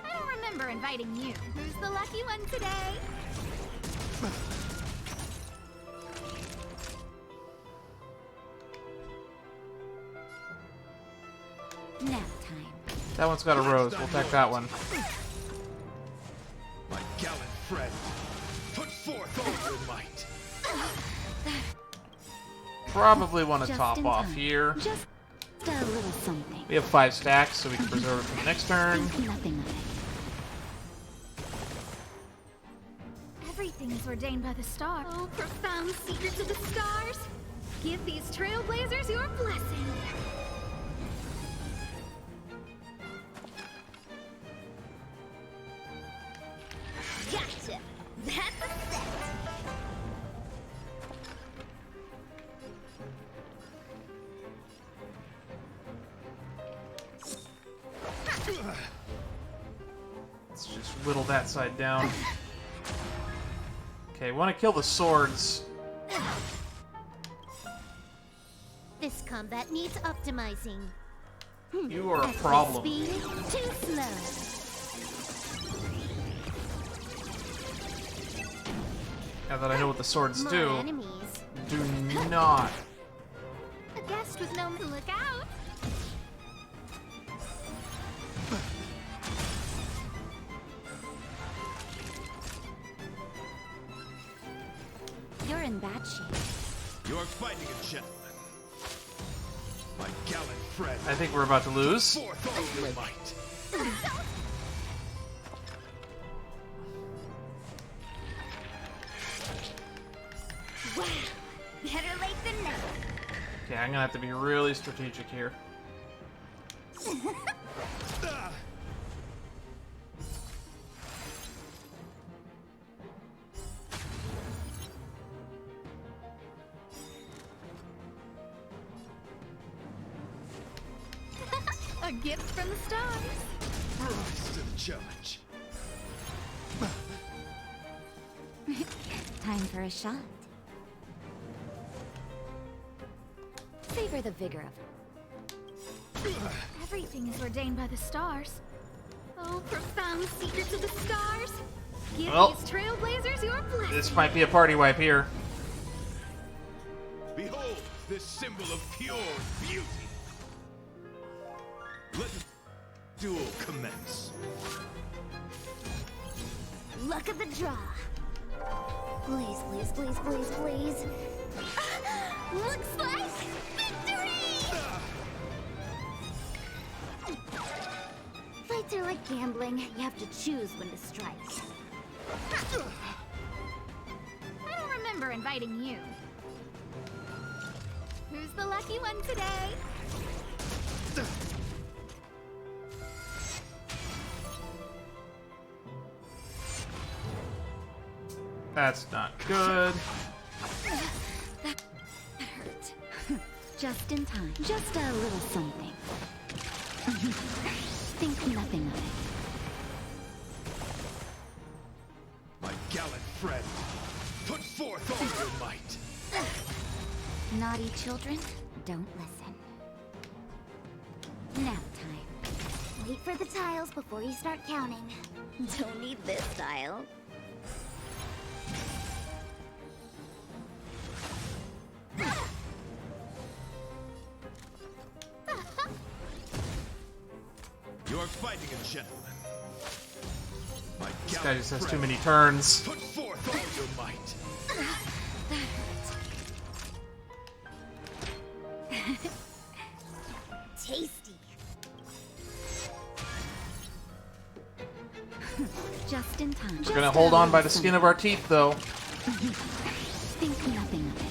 I don't remember inviting you. Who's the lucky one today? Nap time. That one's got a rose, we'll take that one. My gallant friend, put forth all your might. Probably want to Just top in off time. here. Just a little something. We have 5 stacks, so we can preserve it for the next turn. Think nothing of it. Everything is ordained by the star. Oh, profound secrets of the stars. Give these trailblazers your blessing. Gotcha. That's a set. Let's just whittle that side down. Okay, want to kill the swords. This combat needs optimizing. You are a At this problem. speed, too slow. Now that I know what the swords More do, enemies. do not. A guest with no look out. You're in bad shape. You're fighting a gentleman. My gallant friend, I think we're about to lose. forth all your might. Wow. Better late than never. Okay, I'm gonna have to be really strategic here. Ah! A gift from the stars. Rise to the challenge. Time for a shot. Savor the vigor of it. Everything is ordained by the stars. Oh, profound secrets of the stars. Give Well, these trailblazers your blessing. This might be a party wipe here. Behold this symbol of pure beauty. Let the duel commence. Luck of the draw. Please, please, please, please, please. Looks like victory! Fights are like gambling. You have to choose when to strike. I don't remember inviting you. Who's the lucky one today? That's not good. That hurt. Just in time. Just a little something. Think nothing of it. My gallant friend, put forth all your might. Naughty children, don't listen. Nap time. Wait for the tiles before you start counting. Don't need this tile. You are fighting a gentleman. My This guy just has too many turns. Put forth all your might. Tasty. Just in time. We're gonna hold on by the skin of our teeth, though. Think nothing of it.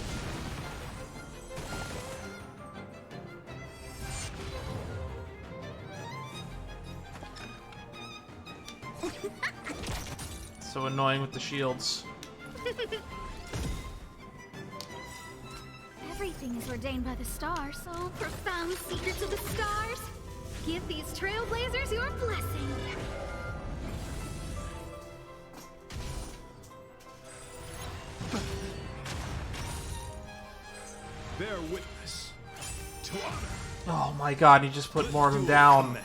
So annoying with the shields. Everything is ordained by the stars. So profound secrets of the stars. Give these trailblazers your blessing. Bear witness to honor. Oh my god, he just put more of them down.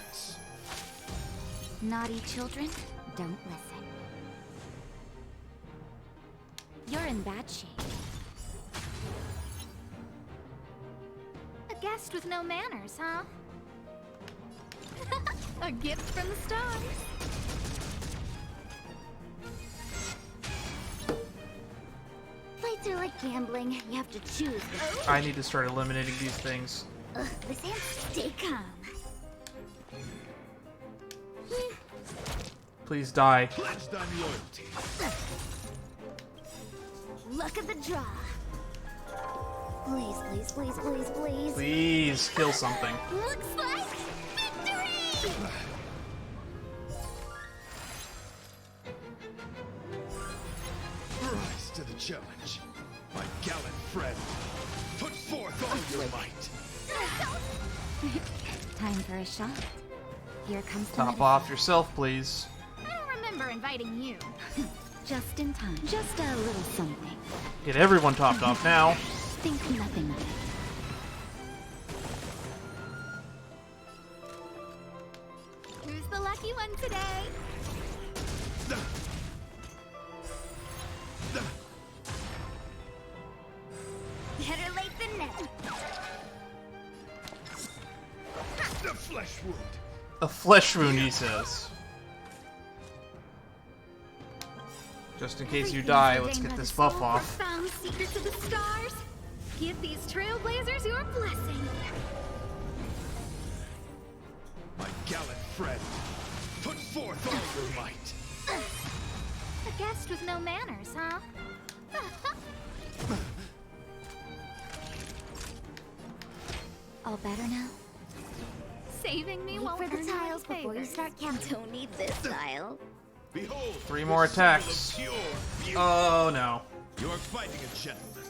Naughty children, don't listen. You're in bad shape. A guest with no manners, huh? A gift from the stars. Fights are like gambling. You have to choose. I need to start eliminating these things. Ugh, this hand, stay calm. Please die. Pledged on loyalty. Luck of the draw. Please, please, please, please, please. Please kill something. Looks like victory! Rise to the challenge. My gallant friend, put forth all your might. Time for a shot. Here comes the Top medicine. off yourself, please. I don't remember inviting you. Just in time. Just a little something. Get everyone topped off now. Think nothing of it. Who's the lucky one today? Better late than never. The flesh wound. A flesh wound, he says. Just in case you die, let's get this buff off. Profound secrets of the stars. Give these trailblazers your blessing. My gallant friend, put forth all your might. A guest with no manners, huh? All better now? Saving me Wait won't for the earn tiles any before you favors. start counting. Don't need this tile. Behold, 3 more attacks. pure beauty. Oh no. You are fighting a gentleman.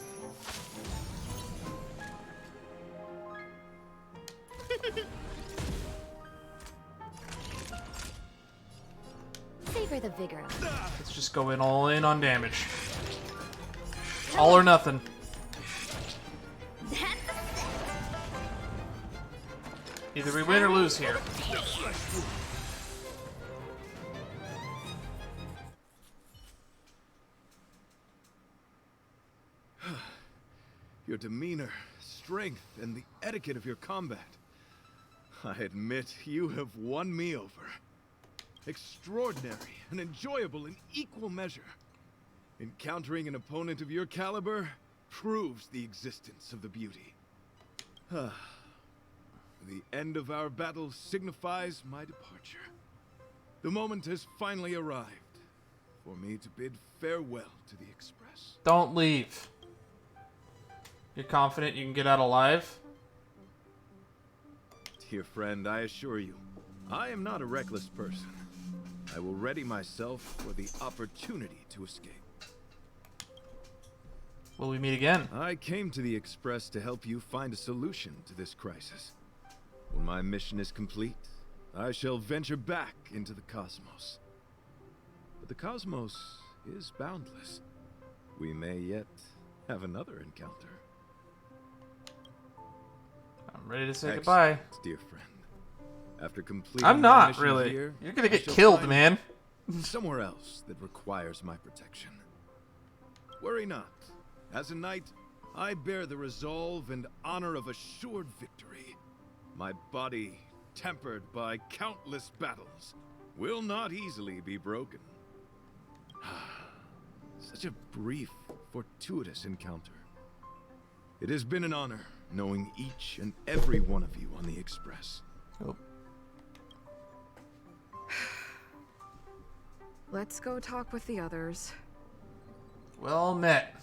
Savor the vigor of it. Let's just go in all in on damage. All or nothing. Either we win or lose here. Your demeanor, strength, and the etiquette of your combat. I admit you have won me over. Extraordinary and enjoyable in equal measure. Encountering an opponent of your caliber proves the existence of the beauty. The end of our battle signifies my departure. The moment has finally arrived for me to bid farewell to the Express. Don't leave. You're confident you can get out alive? Dear friend, I assure you, I am not a reckless person. I will ready myself for the opportunity to escape. Will we meet again? I came to the Express to help you find a solution to this crisis. When my mission is complete, I shall venture back into the cosmos. But the cosmos is boundless. We may yet have another encounter. I'm ready to say Excellent, goodbye. dear friend. After completing I'm my not, mission really. here, You're gonna I get shall killed, find man. somewhere else that requires my protection. Worry not. As a knight, I bear the resolve and honor of assured victory. My body, tempered by countless battles, will not easily be broken. Such a brief, fortuitous encounter. It has been an honor knowing each and every one of you on the Express. Oh. Let's go talk with the others. Well met.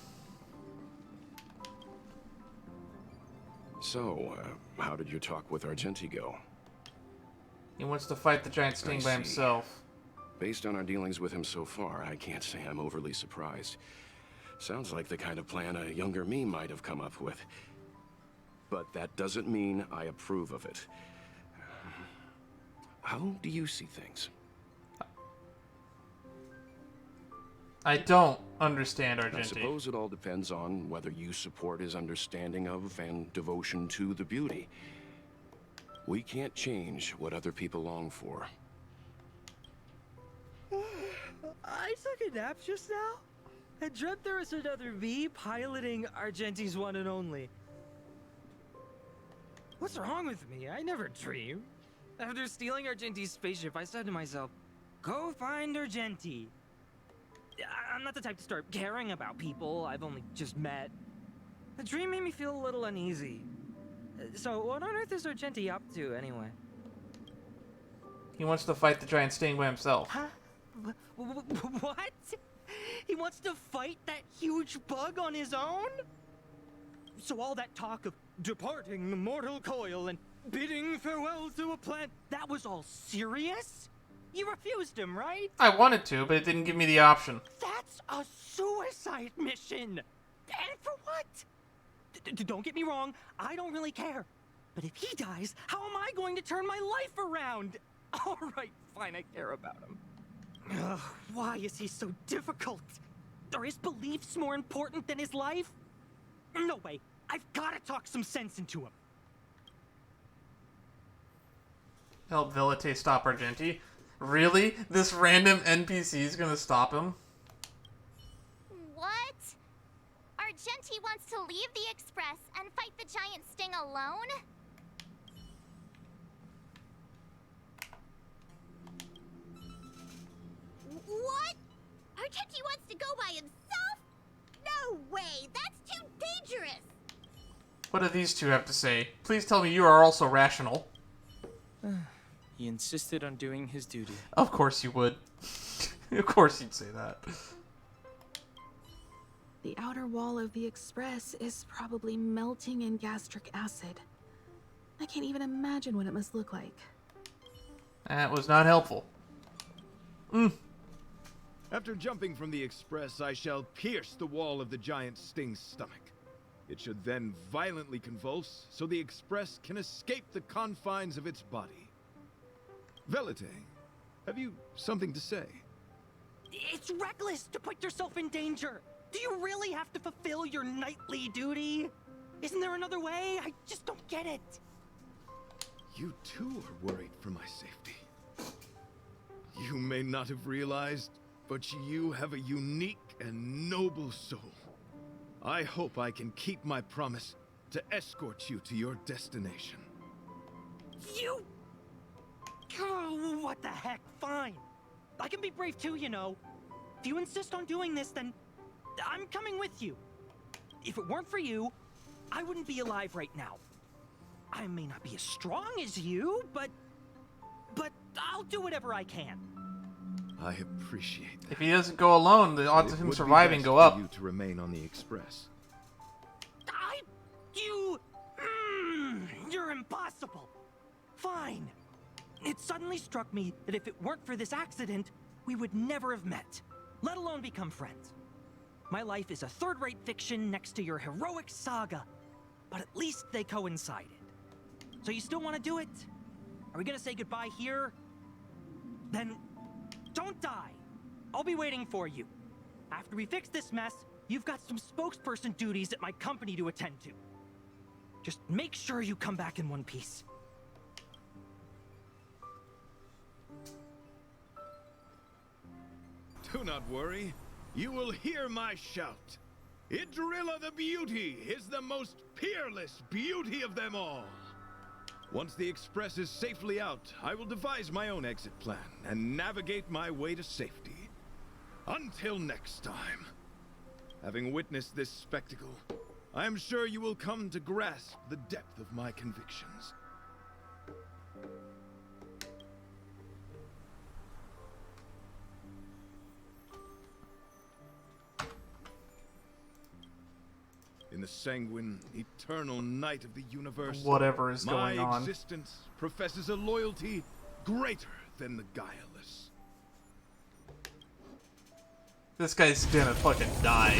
So, how did your talk with Argenti go? He wants to fight the giant sting by himself. Based on our dealings with him so far, I can't say I'm overly surprised. Sounds like the kind of plan a younger me might have come up with. But that doesn't mean I approve of it. How do you see things? I don't understand Argenti. I suppose it all depends on whether you support his understanding of and devotion to the beauty. We can't change what other people long for. I took a nap just now. I dreamt there was another me piloting Argenti's one and only. What's wrong with me? I never dream. After stealing Argenti's spaceship, I said to myself, go find Argenti. I'm not the type to start caring about people I've only just met. The dream made me feel a little uneasy. So what on earth is Argenti up to, anyway? He wants to fight the giant sting by himself. Huh? What? He wants to fight that huge bug on his own? So all that talk of departing the mortal coil and bidding farewell to a plant, that was all serious? You refused him, right? I wanted to, but it didn't give me the option. That's a suicide mission! And for what? Don't get me wrong, I don't really care. But if he dies, how am I going to turn my life around? Alright, fine, I care about him. Ugh, why is he so difficult? Are his beliefs more important than his life? No way, I've gotta talk some sense into him. Help Velite stop Argenti? Really? This random NPC is gonna stop him? What? Argenti wants to leave the Express and fight the giant sting alone? What? Argenti wants to go by himself? No way! That's too dangerous! What do these two have to say? Please tell me you are also rational. He insisted on doing his duty. Of course you would. Of course you'd say that. The outer wall of the Express is probably melting in gastric acid. I can't even imagine what it must look like. That was not helpful. After jumping from the Express, I shall pierce the wall of the giant sting's stomach. It should then violently convulse, so the Express can escape the confines of its body. Velite, have you something to say? It's reckless to put yourself in danger. Do you really have to fulfill your knightly duty? Isn't there another way? I just don't get it. You too are worried for my safety. You may not have realized, but you have a unique and noble soul. I hope I can keep my promise to escort you to your destination. You... Oh, what the heck? Fine. I can be brave too, you know. If you insist on doing this, then I'm coming with you. If it weren't for you, I wouldn't be alive right now. I may not be as strong as you, but I'll do whatever I can. I appreciate that. If he doesn't go alone, the odds of him surviving go up. You to remain on the Express. You're impossible. Fine. It suddenly struck me that if it weren't for this accident, we would never have met, let alone become friends. My life is a third-rate fiction next to your heroic saga, but at least they coincided. So you still want to do it? Are we gonna say goodbye here? Then don't die. I'll be waiting for you. After we fix this mess, you've got some spokesperson duties at my company to attend to. Just make sure you come back in one piece. Do not worry. You will hear my shout. Idrilla the Beauty is the most peerless beauty of them all. Once the Express is safely out, I will devise my own exit plan and navigate my way to safety. Until next time. Having witnessed this spectacle, I am sure you will come to grasp the depth of my convictions. In the sanguine, eternal night of the universe, Whatever is going on. my existence professes a loyalty greater than the guileless. This guy's gonna fucking die.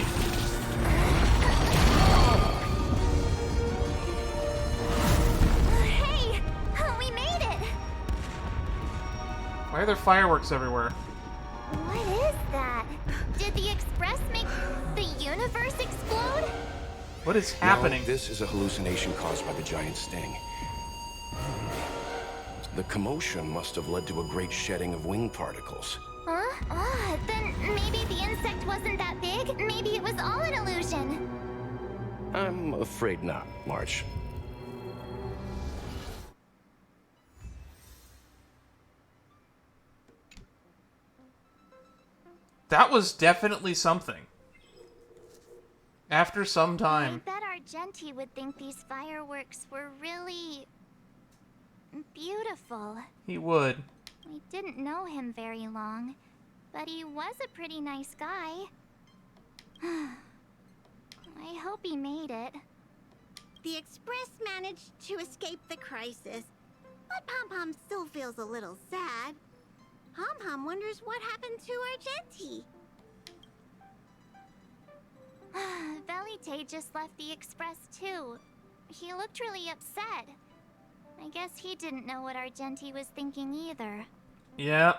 Hey! We made it! Why are there fireworks everywhere? What is that? Did the Express make the universe explode? What is happening? No, this is a hallucination caused by the giant sting. The commotion must have led to a great shedding of wing particles. Huh? Then maybe the insect wasn't that big. Maybe it was all an illusion. I'm afraid not, March. That was definitely something. After some I time. bet Argenti would think these fireworks were really beautiful. He would. We didn't know him very long, but he was a pretty nice guy. I hope he made it. The Express managed to escape the crisis, but Pom-Pom still feels a little sad. Pom-Pom wonders what happened to Argenti. Velite just left the Express too. He looked really upset. I guess he didn't know what Argenti was thinking either. Yeah.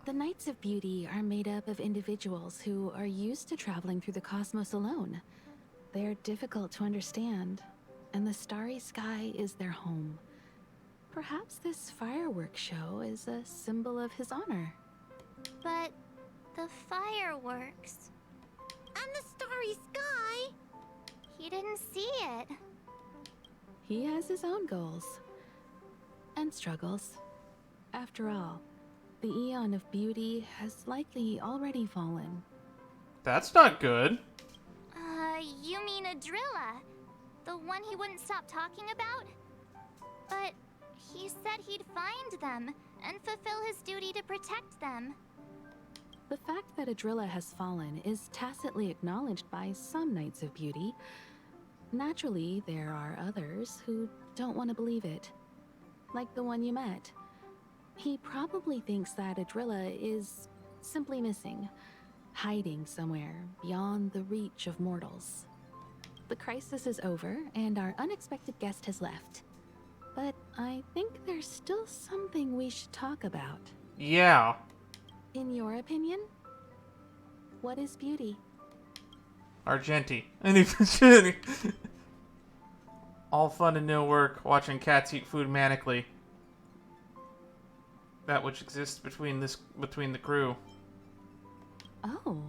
The Knights of Beauty are made up of individuals who are used to traveling through the cosmos alone. They're difficult to understand, and the starry sky is their home. Perhaps this fireworks show is a symbol of his honor. But the fireworks... And the starry sky! He didn't see it. He has his own goals. And struggles. After all, the Eon of Beauty has likely already fallen. That's not good. You mean Idrilla? The one he wouldn't stop talking about? But he said he'd find them and fulfill his duty to protect them. The fact that Idrilla has fallen is tacitly acknowledged by some Knights of Beauty. Naturally, there are others who don't want to believe it. Like the one you met. He probably thinks that Idrilla is simply missing, hiding somewhere beyond the reach of mortals. The crisis is over, and our unexpected guest has left. But I think there's still something we should talk about. Yeah. In your opinion, what is beauty? Argenti. All fun and no work, watching cats eat food manically. That which exists between the crew. Oh,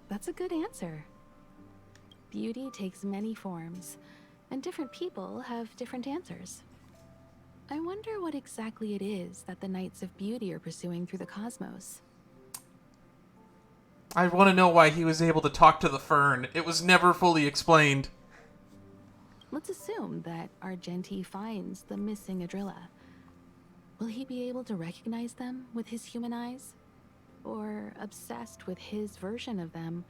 that's a good answer. Beauty takes many forms, and different people have different answers. I wonder what exactly it is that the Knights of Beauty are pursuing through the cosmos. I want to know why he was able to talk to the fern. It was never fully explained. Let's assume that Argenti finds the missing Idrilla. Will he be able to recognize them with his human eyes? Or, obsessed with his version of them,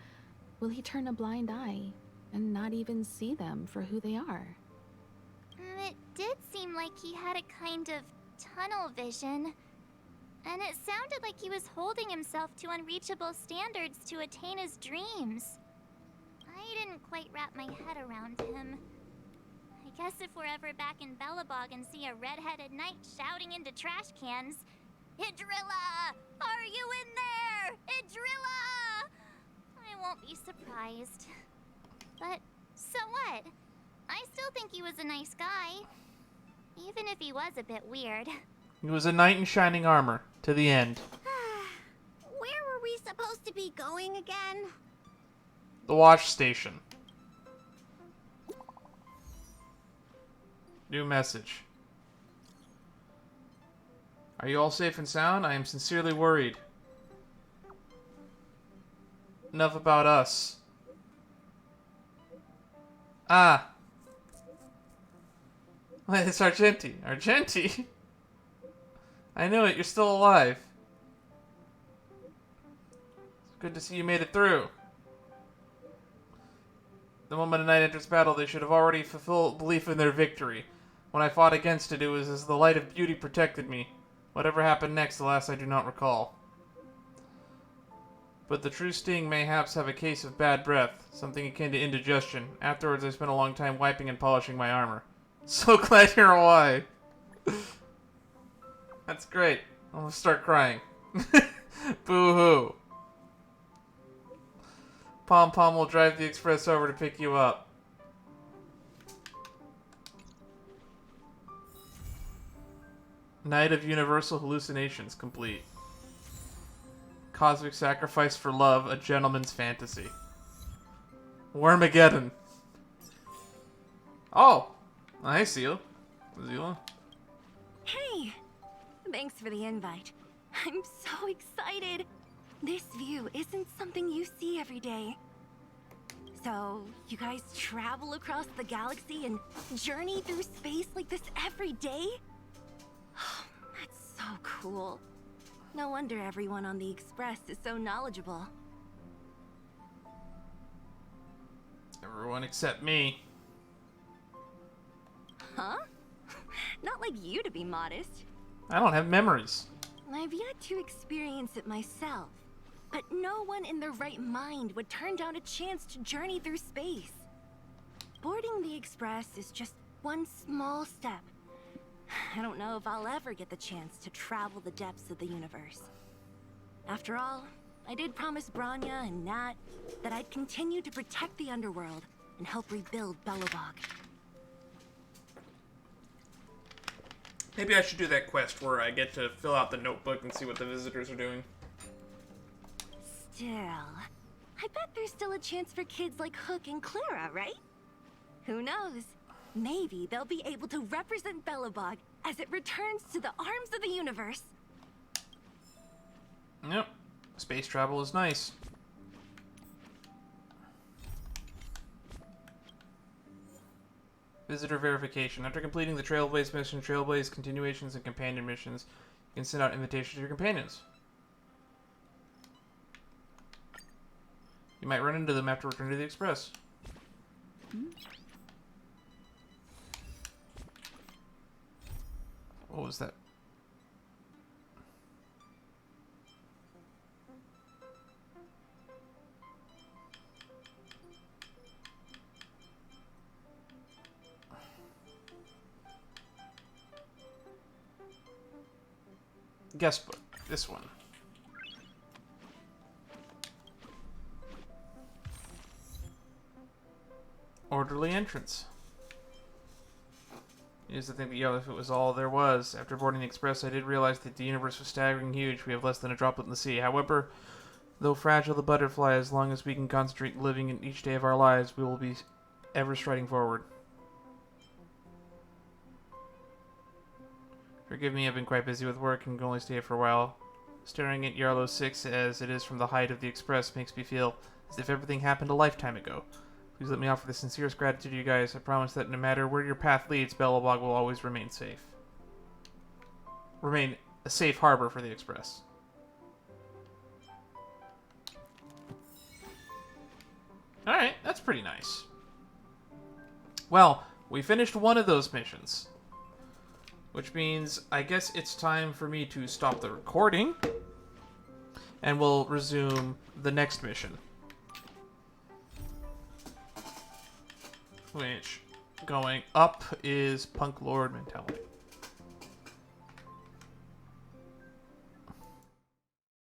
will he turn a blind eye and not even see them for who they are? It did seem like he had a kind of tunnel vision. And it sounded like he was holding himself to unreachable standards to attain his dreams. didn't quite wrap my head around him. I guess if we're ever back in Belobog and see a red-headed knight shouting into trash cans, "Idrilla! Are you in there? Idrilla!" I won't be surprised. But so what? I still think he was a nice guy. Even if he was a bit weird. He was a knight in shining armor. To the end. Where were we supposed to be going again? The wash station. New message. Are you all safe and sound? I am sincerely worried. Enough about us. Ah. Wait, it's Argenti. Argenti? I knew it. You're still alive. It's good to see you made it through. The moment a knight enters battle, they should have already fulfilled belief in their victory. When I fought against it, it was as the light of beauty protected me. Whatever happened next, alas, I do not recall. But the true sting mayhaps have a case of bad breath, something akin to indigestion. Afterwards, I spent a long time wiping and polishing my armor. So glad you're alive. That's great. I'm gonna start crying. Boo-hoo. Pom Pom will drive the express over to pick you up. Night of Universal Hallucinations complete. Cosmic sacrifice for love, a gentleman's fantasy. Wormageddon. Oh! Hi, Seal. Zila. Hey! Thanks for the invite. I'm so excited. This view isn't something you see every day. So, you guys travel across the galaxy and journey through space like this every day? That's so cool. No wonder everyone on the Express is so knowledgeable. Everyone except me. Huh? Not like you to be modest. I don't have memories. I've yet to experience it myself, but no one in their right mind would turn down a chance to journey through space. Boarding the Express is just one small step. I don't know if I'll ever get the chance to travel the depths of the universe. After all, I did promise Branya and Nat that I'd continue to protect the underworld and help rebuild Belobog. Maybe I should do that quest where I get to fill out the notebook and see what the visitors are doing. Still, I bet there's still a chance for kids like Hook and Clara, right? Who knows? Maybe they'll be able to represent Belobog as it returns to the arms of the universe. Yep. Space travel is nice. Visitor verification. After completing the Trailblaze mission, Trailblaze continuations, and companion missions, you can send out invitations to your companions. You might run into them after returning to the Express. What was that? Guest book. This one. Orderly entrance. Here's the thing that, if it was all there was. After boarding the Express, I did realize that the universe was staggering huge. We have less than a droplet in the sea. However, though fragile the butterfly, as long as we can concentrate living in each day of our lives, we will be ever striding forward. Forgive me, I've been quite busy with work and can only stay here for a while. Staring at Jarilo-VI as it is from the height of the Express makes me feel as if everything happened a lifetime ago. Please let me offer the sincerest gratitude to you guys. I promise that no matter where your path leads, Belobog will always remain safe. Remain a safe harbor for the Express. Alright, that's pretty nice. Well, we finished one of those missions. Which means, I guess it's time for me to stop the recording. And we'll resume the next mission. which going up is Punk Lord mentality.